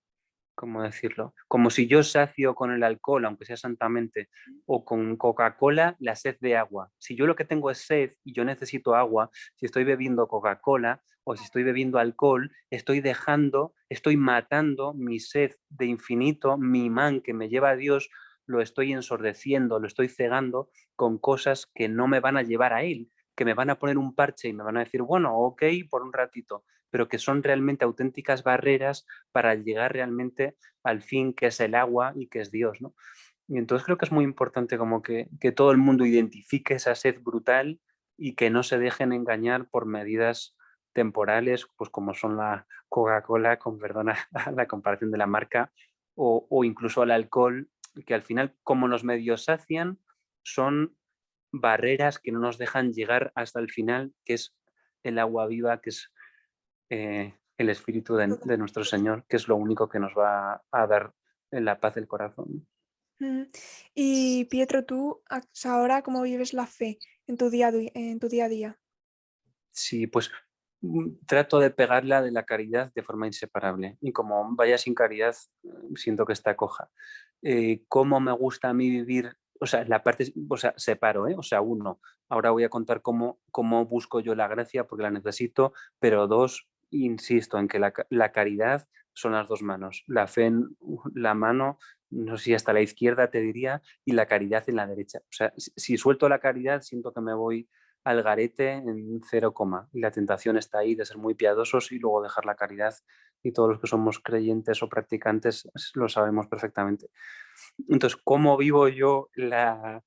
¿cómo decirlo? Como si yo sacio con el alcohol, aunque sea santamente, o con Coca-Cola, la sed de agua. Si yo lo que tengo es sed y yo necesito agua, si estoy bebiendo Coca-Cola o si estoy bebiendo alcohol, estoy matando mi sed de infinito, mi imán que me lleva a Dios, lo estoy ensordeciendo, lo estoy cegando con cosas que no me van a llevar a Él, que me van a poner un parche y me van a decir, bueno, ok, por un ratito, pero que son realmente auténticas barreras para llegar realmente al fin, que es el agua y que es Dios, ¿no? Y entonces creo que es muy importante como que todo el mundo identifique esa sed brutal y que no se dejen engañar por medidas temporales, pues como son la Coca-Cola, con perdona la comparación de la marca, o incluso el alcohol, que al final, como nos medios sacian, son barreras que no nos dejan llegar hasta el final, que es el agua viva, que es el Espíritu de nuestro Señor, que es lo único que nos va a dar la paz del corazón. Ujú. Y Pietro, tú ahora, ¿cómo vives la fe en tu en tu día a día? Sí, pues trato de pegarla de la caridad de forma inseparable. Y como vaya sin caridad, siento que está coja. ¿Cómo me gusta a mí vivir? O sea, la parte, o sea, separo, ¿eh? O sea, uno, ahora voy a contar cómo busco yo la gracia porque la necesito, pero dos, insisto en que la caridad son las dos manos. La fe en la mano, no sé si hasta la izquierda te diría, y la caridad en la derecha. O sea, si suelto la caridad, siento que me voy al garete en cero coma. Y la tentación está ahí de ser muy piadosos y luego dejar la caridad, y todos los que somos creyentes o practicantes lo sabemos perfectamente. Entonces, ¿cómo vivo yo la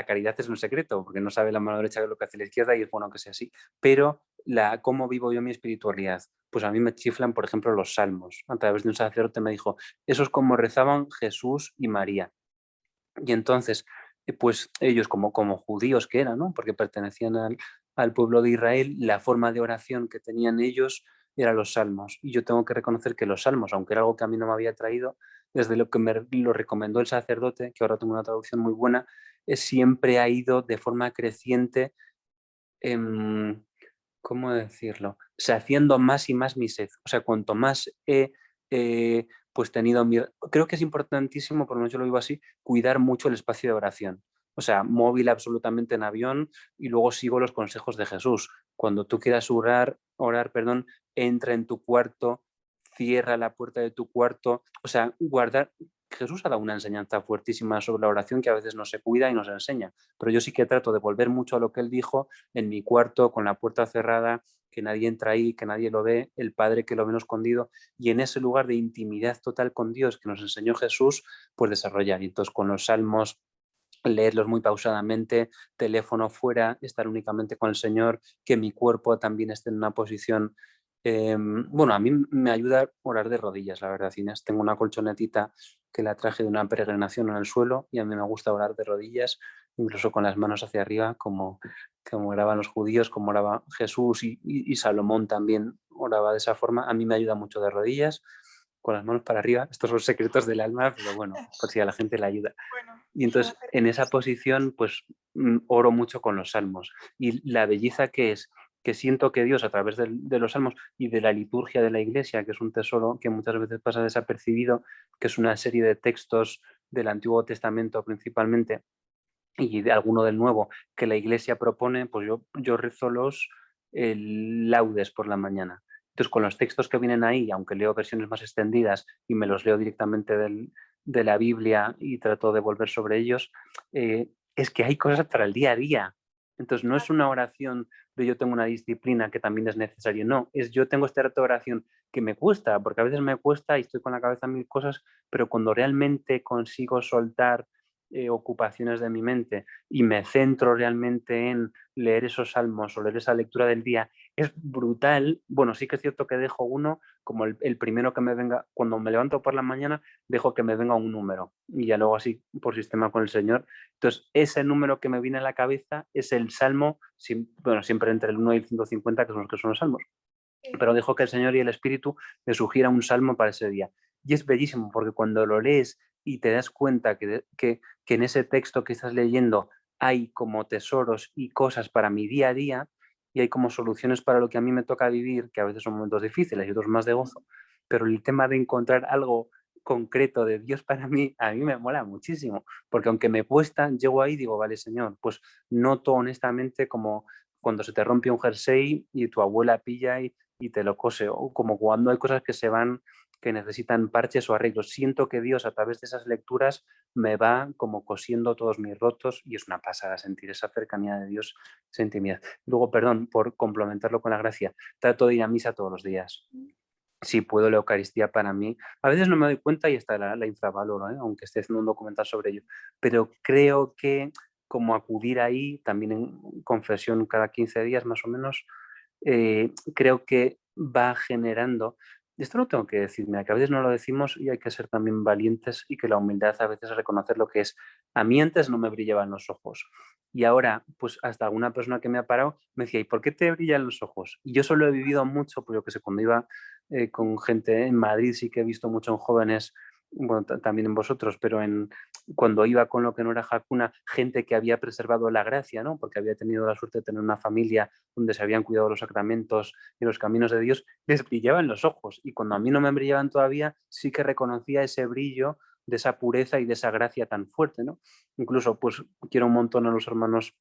caridad? Es un secreto, porque no sabe la mano derecha lo que hace la izquierda y es bueno que sea así. Pero ¿cómo vivo yo mi espiritualidad? Pues a mí me chiflan, por ejemplo, los salmos. A través de un sacerdote me dijo, eso es como rezaban Jesús y María. Y entonces, pues ellos como judíos que eran, ¿no? Porque pertenecían al pueblo de Israel, la forma de oración que tenían ellos eran los salmos. Y yo tengo que reconocer que los salmos, aunque era algo que a mí no me había traído, desde lo que me lo recomendó el sacerdote, que ahora tengo una traducción muy buena, siempre ha ido de forma creciente, em, ¿cómo decirlo? O sea, haciendo más y más mi sed. O sea, cuanto más he pues tenido mi... Creo que es importantísimo, por lo menos yo lo digo así, cuidar mucho el espacio de oración. O sea, móvil absolutamente en avión, y luego sigo los consejos de Jesús. Cuando tú quieras perdón, entra en tu cuarto, cierra la puerta de tu cuarto. O sea, guardar... Jesús ha dado una enseñanza fuertísima sobre la oración que a veces no se cuida y nos enseña. Pero yo sí que trato de volver mucho a lo que él dijo, en mi cuarto, con la puerta cerrada, que nadie entra ahí, que nadie lo ve, el Padre que lo ve escondido, y en ese lugar de intimidad total con Dios que nos enseñó Jesús, pues desarrollar. Y entonces con los salmos, leerlos muy pausadamente, teléfono fuera, estar únicamente con el Señor, que mi cuerpo también esté en una posición... bueno, a mí me ayuda a orar de rodillas, la verdad, Inés. Tengo una colchonetita que la traje de una peregrinación en el suelo, y a mí me gusta orar de rodillas, incluso con las manos hacia arriba, como oraban los judíos, como oraba Jesús, y Salomón también oraba de esa forma. A mí me ayuda mucho de rodillas, con las manos para arriba. Estos son secretos del alma, pero bueno, por si a la gente le ayuda. Bueno, Y suena entonces en esa perfecto. posición pues oro mucho con los salmos. Y la belleza que es que siento que Dios, a través de los salmos y de la liturgia de la iglesia, que es un tesoro que muchas veces pasa desapercibido, que es una serie de textos del Antiguo Testamento principalmente, y de alguno del Nuevo, que la iglesia propone, pues yo rezo los laudes por la mañana. Entonces, con los textos que vienen ahí, aunque leo versiones más extendidas y me los leo directamente de la Biblia y trato de volver sobre ellos, es que hay cosas para el día a día. Entonces, no es una oración de yo tengo una disciplina que también es necesario, no, es yo tengo este reto de oración que me cuesta, porque a veces me cuesta y estoy con la cabeza en mil cosas, pero cuando realmente consigo soltar ocupaciones de mi mente y me centro realmente en leer esos salmos o leer esa lectura del día, es brutal. Bueno, sí que es cierto que dejo uno, como el primero que me venga, cuando me levanto por la mañana, dejo que me venga un número y ya luego así por sistema con el Señor. Entonces, ese número que me viene a la cabeza es el salmo, bueno, siempre entre el 1 y el 150, que son los que son los salmos, pero dejo que el Señor y el Espíritu me sugiera un salmo para ese día. Y es bellísimo porque cuando lo lees y te das cuenta que en ese texto que estás leyendo hay como tesoros y cosas para mi día a día, y hay como soluciones para lo que a mí me toca vivir, que a veces son momentos difíciles y otros más de gozo, pero el tema de encontrar algo concreto de Dios para mí, a mí me mola muchísimo, porque aunque me cuesta, llego ahí y digo, vale, Señor, pues noto honestamente como cuando se te rompe un jersey y tu abuela pilla y te lo cose, o como cuando hay cosas que se van, que necesitan parches o arreglos. Siento que Dios a través de esas lecturas me va como cosiendo todos mis rotos, y es una pasada sentir esa cercanía de Dios, esa intimidad. Luego, perdón, por complementarlo con la gracia, trato de ir a misa todos los días. Si puedo, la Eucaristía para mí, a veces no me doy cuenta y hasta la infravaloro, aunque esté haciendo un documental sobre ello, pero creo que como acudir ahí, también en confesión cada 15 días más o menos, creo que va generando, esto lo tengo que decirme, que a veces no lo decimos y hay que ser también valientes, y que la humildad a veces es reconocer lo que es. A mí antes no me brillaban los ojos, y ahora pues hasta alguna persona que me ha parado me decía, ¿y por qué te brillan los ojos? Y yo solo he vivido mucho, pues yo que sé, cuando iba con gente en Madrid, sí que he visto mucho en jóvenes, bueno, también en vosotros, pero cuando iba con lo que no era Hakuna, gente que había preservado la gracia, ¿no? Porque había tenido la suerte de tener una familia donde se habían cuidado los sacramentos y los caminos de Dios, les brillaban los ojos. Y cuando a mí no me brillaban todavía, sí que reconocía ese brillo de esa pureza y de esa gracia tan fuerte, ¿no? Incluso, pues, quiero un montón a los hermanos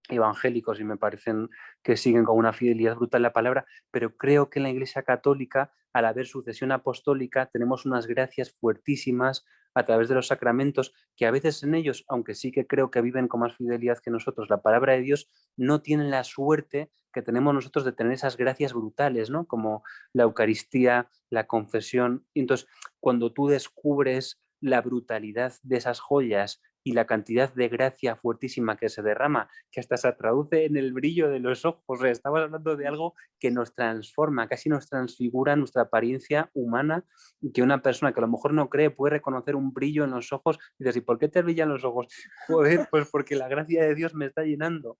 evangélicos y me parecen que siguen con una fidelidad brutal la palabra, pero creo que en la Iglesia Católica, al haber sucesión apostólica, tenemos unas gracias fuertísimas a través de los sacramentos, que a veces en ellos, aunque sí que creo que viven con más fidelidad que nosotros la palabra de Dios, no tienen la suerte que tenemos nosotros de tener esas gracias brutales, ¿no? Como la Eucaristía, la confesión. Y entonces, cuando tú descubres la brutalidad de esas joyas y la cantidad de gracia fuertísima que se derrama, que hasta se traduce en el brillo de los ojos. O sea, estamos hablando de algo que nos transforma, casi nos transfigura nuestra apariencia humana, y que una persona que a lo mejor no cree puede reconocer un brillo en los ojos y decir, ¿por qué te brillan los ojos? Joder, pues porque la gracia de Dios me está llenando.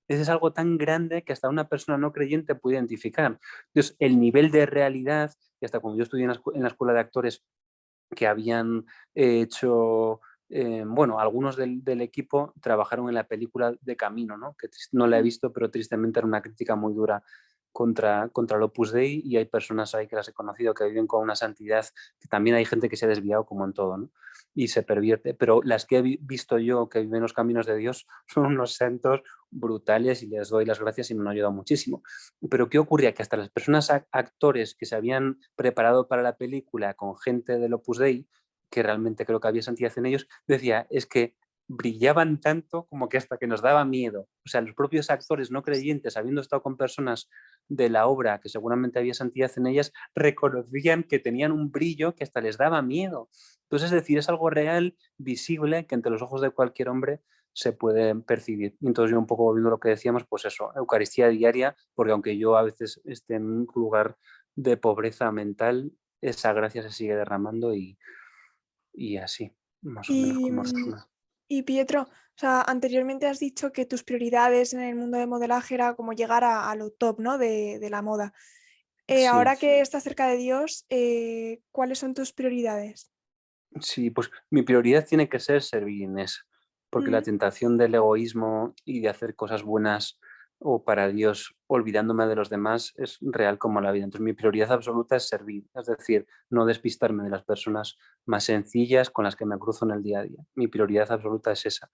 Ese es algo tan grande que hasta una persona no creyente puede identificar. Entonces, el nivel de realidad, y hasta cuando yo estudié en la escuela de actores, que habían hecho, bueno, algunos del equipo trabajaron en la película de Camino, ¿no? Que no la he visto, pero tristemente era una crítica muy dura contra el Opus Dei, y hay personas ahí que las he conocido que viven con una santidad, que también hay gente que se ha desviado como en todo, ¿no? Y se pervierte, pero las que he visto yo que viven los caminos de Dios son unos santos brutales y les doy las gracias y me han ayudado muchísimo. Pero ¿qué ocurría? Que hasta las personas, actores que se habían preparado para la película con gente del Opus Dei, que realmente creo que había santidad en ellos, decía, es que brillaban tanto como que hasta que nos daba miedo. O sea, los propios actores no creyentes, habiendo estado con personas de la obra que seguramente había santidad en ellas, reconocían que tenían un brillo que hasta les daba miedo. Entonces, es decir, es algo real, visible, que entre los ojos de cualquier hombre se puede percibir. Entonces, yo un poco volviendo a lo que decíamos, pues eso, Eucaristía diaria, porque aunque yo a veces esté en un lugar de pobreza mental, esa gracia se sigue derramando y así, más o menos Y, como resumen. y Pietro, o sea, anteriormente has dicho que tus prioridades en el mundo de modelaje era como llegar a lo top, ¿no? De la moda. Sí, Ahora que estás cerca de Dios, ¿cuáles son tus prioridades? sí, pues mi prioridad tiene que ser servir, Inés, porque la Mm. tentación del egoísmo y de hacer cosas buenas o para Dios, olvidándome de los demás, es real como la vida. Entonces, mi prioridad absoluta es servir, es decir, no despistarme de las personas más sencillas con las que me cruzo en el día a día. Mi prioridad absoluta es esa.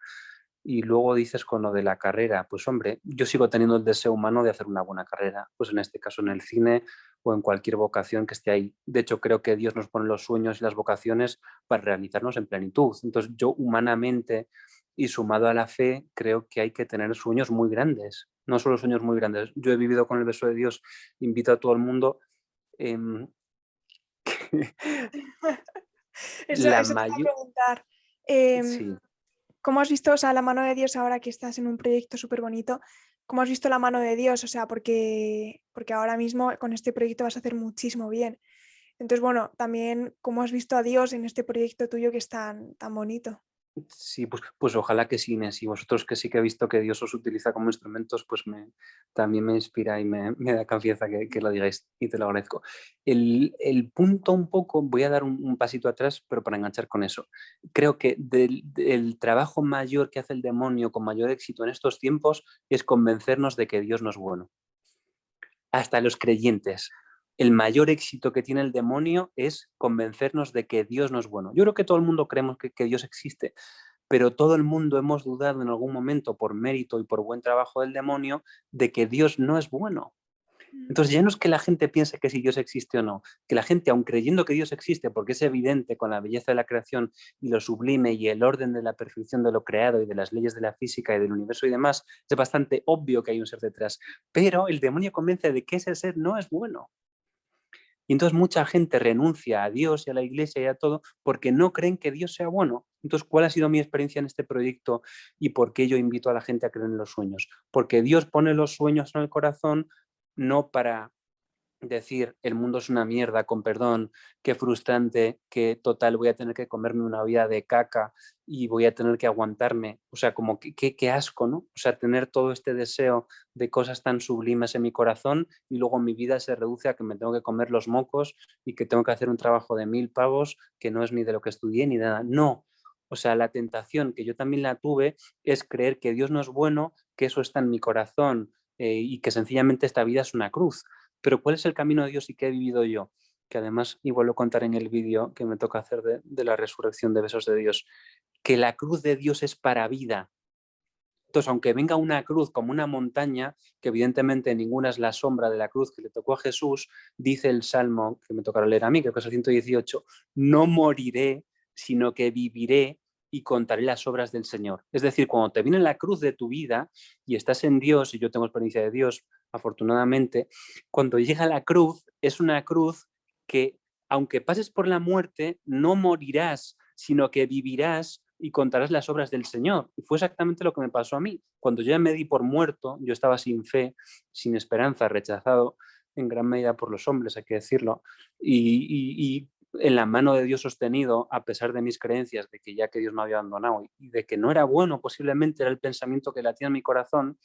Y luego dices con lo de la carrera, pues hombre, yo sigo teniendo el deseo humano de hacer una buena carrera, pues en este caso en el cine o en cualquier vocación que esté ahí. De hecho, creo que Dios nos pone los sueños y las vocaciones para realizarnos en plenitud. Entonces, yo humanamente y sumado a la fe, creo que hay que tener sueños muy grandes, no solo sueños muy grandes. Yo he vivido con el beso de Dios, invito a todo el mundo. em, la Eso te iba a mayor... preguntar. Em, Sí. ¿Cómo has visto, o sea, la mano de Dios ahora que estás en un proyecto súper bonito? ¿Cómo has visto la mano de Dios? O sea, porque ahora mismo con este proyecto vas a hacer muchísimo bien. Entonces, bueno, también cómo has visto a Dios en este proyecto tuyo que es tan bonito. Sí, pues ojalá que sí, Inés. Y vosotros que sí que he visto que Dios os utiliza como instrumentos, pues también me inspira y me da confianza que lo digáis, y te lo agradezco. El punto un poco, voy a dar un pasito atrás, pero para enganchar con eso. Creo que del trabajo mayor que hace el demonio con mayor éxito en estos tiempos es convencernos de que Dios no es bueno. Hasta los creyentes. El mayor éxito que tiene el demonio es convencernos de que Dios no es bueno. Yo creo que todo el mundo creemos que Dios existe, pero todo el mundo hemos dudado en algún momento por mérito y por buen trabajo del demonio de que Dios no es bueno. Mm. Entonces ya no es que la gente piense que si Dios existe o no, que la gente, aun creyendo que Dios existe, porque es evidente con la belleza de la creación y lo sublime y el orden de la perfección de lo creado y de las leyes de la física y del universo y demás, es bastante obvio que hay un ser detrás, pero el demonio convence de que ese ser no es bueno. Y entonces mucha gente renuncia a Dios y a la iglesia y a todo porque no creen que Dios sea bueno. Entonces, ¿cuál ha sido mi experiencia en este proyecto y por qué yo invito a la gente a creer en los sueños? Porque Dios pone los sueños en el corazón no para decir el mundo es una mierda, con perdón, qué frustrante, que total voy a tener que comerme una vida de caca y voy a tener que aguantarme, o sea, como qué asco, ¿no? O sea, tener todo este deseo de cosas tan sublimes en mi corazón y luego mi vida se reduce a que me tengo que comer los mocos y que tengo que hacer un trabajo de 1000 pavos que no es ni de lo que estudié ni nada. No, o sea, la tentación que yo también la tuve es creer que Dios no es bueno, que eso está en mi corazón, y que sencillamente esta vida es una cruz. Pero ¿cuál es el camino de Dios y qué he vivido yo? Que además, y vuelvo a contar en el vídeo que me toca hacer de la resurrección de Besos de Dios, que la cruz de Dios es para vida. Entonces, aunque venga una cruz como una montaña, que evidentemente ninguna es la sombra de la cruz que le tocó a Jesús, dice el Salmo, que me tocará leer a mí, creo que es el 118, no moriré sino que viviré y contaré las obras del Señor. Es decir, cuando te viene la cruz de tu vida y estás en Dios, y yo tengo experiencia de Dios, afortunadamente, cuando llega la cruz, es una cruz que, aunque pases por la muerte, no morirás, sino que vivirás y contarás las obras del Señor. Y fue exactamente lo que me pasó a mí. Cuando yo ya me di por muerto, yo estaba sin fe, sin esperanza, rechazado en gran medida por los hombres, hay que decirlo, y en la mano de Dios sostenido, a pesar de mis creencias de que ya que Dios me había abandonado y de que no era bueno, posiblemente era el pensamiento que latía en mi corazón,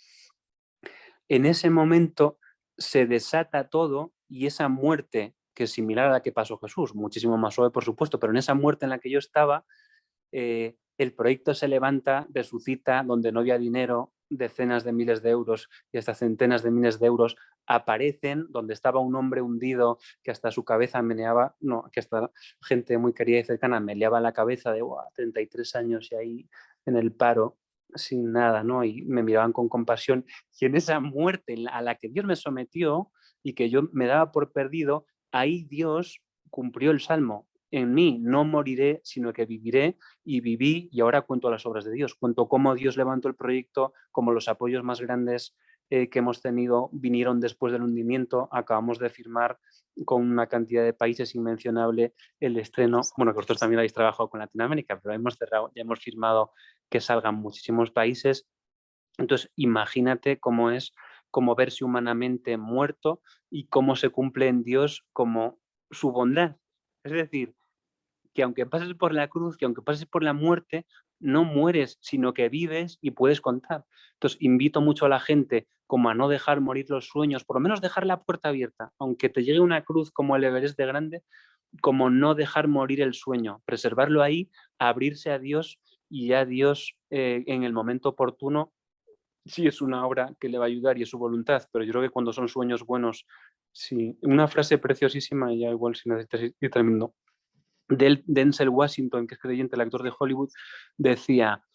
en ese momento se desata todo y esa muerte, que es similar a la que pasó Jesús, muchísimo más suave por supuesto, pero en esa muerte en la que yo estaba, el proyecto se levanta, resucita, donde no había dinero, decenas de miles de euros y hasta centenas de miles de euros aparecen, donde estaba un hombre hundido que hasta su cabeza meneaba, no, que hasta gente muy querida y cercana meneaba la cabeza de 33 años y ahí en el paro, sin nada, ¿no? Y me miraban con compasión. Y en esa muerte a la que Dios me sometió y que yo me daba por perdido, ahí Dios cumplió el salmo. En mí no moriré, sino que viviré, y viví, y ahora cuento las obras de Dios. Cuento cómo Dios levantó el proyecto, cómo los apoyos más grandes que hemos tenido vinieron después del hundimiento. Acabamos de firmar con una cantidad de países inmencionable el estreno. Bueno, que vosotros también habéis trabajado con Latinoamérica, pero hemos cerrado, ya hemos firmado que salgan muchísimos países. Entonces, imagínate cómo es como verse humanamente muerto y cómo se cumple en Dios como su bondad. Es decir, que aunque pases por la cruz, que aunque pases por la muerte, no mueres, sino que vives y puedes contar. Entonces, invito mucho a la gente como a no dejar morir los sueños, por lo menos dejar la puerta abierta, aunque te llegue una cruz como el Everest de grande, como no dejar morir el sueño, preservarlo ahí, abrirse a Dios y ya Dios en el momento oportuno, sí es una obra que le va a ayudar y es su voluntad, pero yo creo que cuando son sueños buenos, sí. Una frase preciosísima, y ya igual si necesitas ir terminando, Denzel Washington, que es creyente, el actor de Hollywood, decía,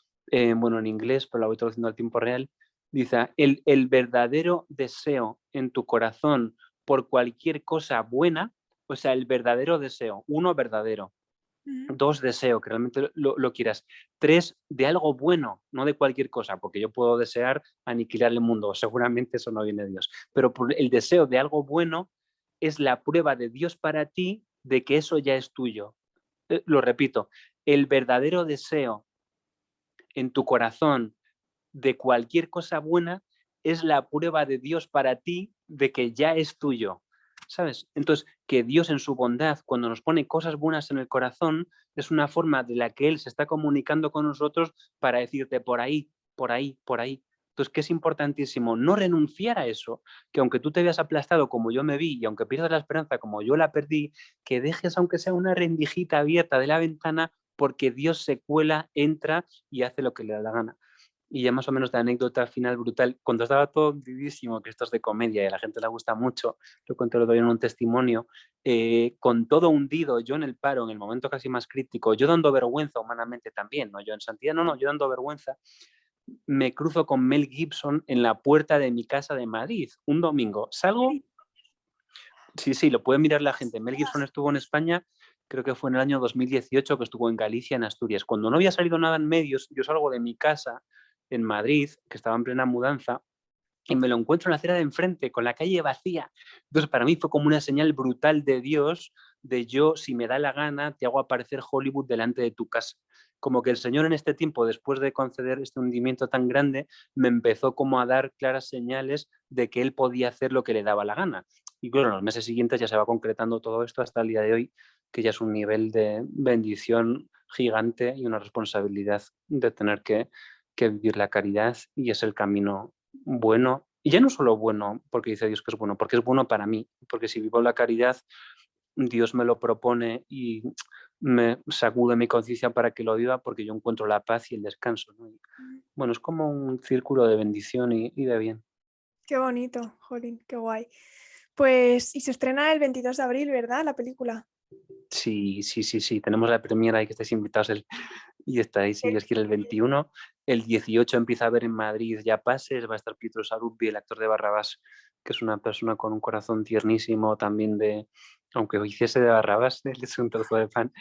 bueno, en inglés, pero la voy traduciendo al tiempo real, dice, el verdadero deseo en tu corazón por cualquier cosa buena, o sea, el verdadero deseo, uno, verdadero, Ujú. dos, deseo, que realmente lo quieras, tres, de algo bueno, no de cualquier cosa, porque yo puedo desear aniquilar el mundo, seguramente eso no viene de Dios, pero por el deseo de algo bueno es la prueba de Dios para ti de que eso ya es tuyo. Lo repito, el verdadero deseo en tu corazón de cualquier cosa buena es la prueba de Dios para ti de que ya es tuyo, ¿sabes? Entonces, que Dios en su bondad, cuando nos pone cosas buenas en el corazón, es una forma de la que Él se está comunicando con nosotros para decirte por ahí, por ahí, por ahí. Entonces, que es importantísimo no renunciar a eso, que aunque tú te veas aplastado como yo me vi y aunque pierdas la esperanza como yo la perdí, que dejes aunque sea una rendijita abierta de la ventana porque Dios se cuela, entra y hace lo que le da la gana. Y ya más o menos de anécdota final brutal, cuando estaba todo hundidísimo, que esto es de comedia y a la gente le gusta mucho, lo conté lo doy en un testimonio, con todo hundido, yo en el paro, en el momento casi más crítico, yo dando vergüenza humanamente también, no yo en santidad, no, yo dando vergüenza, me cruzo con Mel Gibson en la puerta de mi casa de Madrid, un domingo. Salgo, sí, lo puede mirar la gente, Mel Gibson estuvo en España, creo que fue en el año 2018 que estuvo en Galicia, en Asturias. Cuando no había salido nada en medios, yo salgo de mi casa en Madrid, que estaba en plena mudanza, y me lo encuentro en la acera de enfrente, con la calle vacía. Entonces, para mí fue como una señal brutal de Dios, de yo, si me da la gana, te hago aparecer Hollywood delante de tu casa. Como que el Señor en este tiempo, después de conceder este hundimiento tan grande, me empezó como a dar claras señales de que Él podía hacer lo que le daba la gana. Y claro, en los meses siguientes ya se va concretando todo esto hasta el día de hoy, que ya es un nivel de bendición gigante y una responsabilidad de tener que vivir la caridad, y es el camino bueno, y ya no solo bueno porque dice Dios que es bueno, porque es bueno para mí, porque si vivo la caridad, Dios me lo propone y me sacude mi conciencia para que lo viva, porque yo encuentro la paz y el descanso, ¿no? Y, Ujú. bueno, es como un círculo de bendición y de bien. Qué bonito, jolín, qué guay. Pues, y se estrena el 22 de abril, ¿verdad? La película. Sí, tenemos la premiera ahí que estáis invitados y estáis, si Dios quiere, el 21. El 18 empieza a ver en Madrid ya pases, va a estar Pietro Sarubbi, el actor de Barrabás, que es una persona con un corazón tiernísimo también de, aunque hiciese de Barrabás, él es un trozo de pan,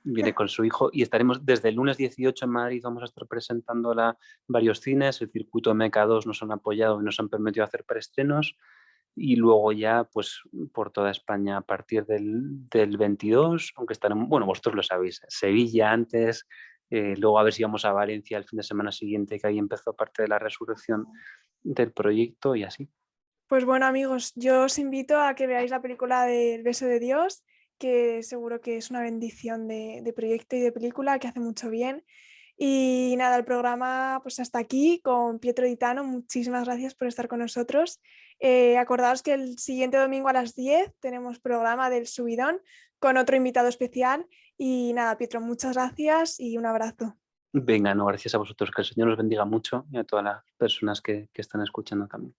viene con su hijo y estaremos desde el lunes 18 en Madrid, vamos a estar presentándola en varios cines, el circuito MK2 nos han apoyado y nos han permitido hacer preestrenos y luego ya pues por toda España a partir del 22, aunque estaremos, bueno, vosotros lo sabéis, Sevilla antes, luego a ver si vamos a Valencia el fin de semana siguiente, que ahí empezó parte de la resurrección del proyecto y así. Pues bueno, amigos, yo os invito a que veáis la película del Beso de Dios, que seguro que es una bendición de proyecto y de película que hace mucho bien. Y nada, el programa pues hasta aquí con Pietro Ditano. Muchísimas gracias por estar con nosotros. Acordaos que el siguiente domingo a las 10 tenemos programa del Subidón con otro invitado especial. Y nada, Pietro, muchas gracias y un abrazo. Venga, no, gracias a vosotros, que el Señor os bendiga mucho y a todas las personas que están escuchando también.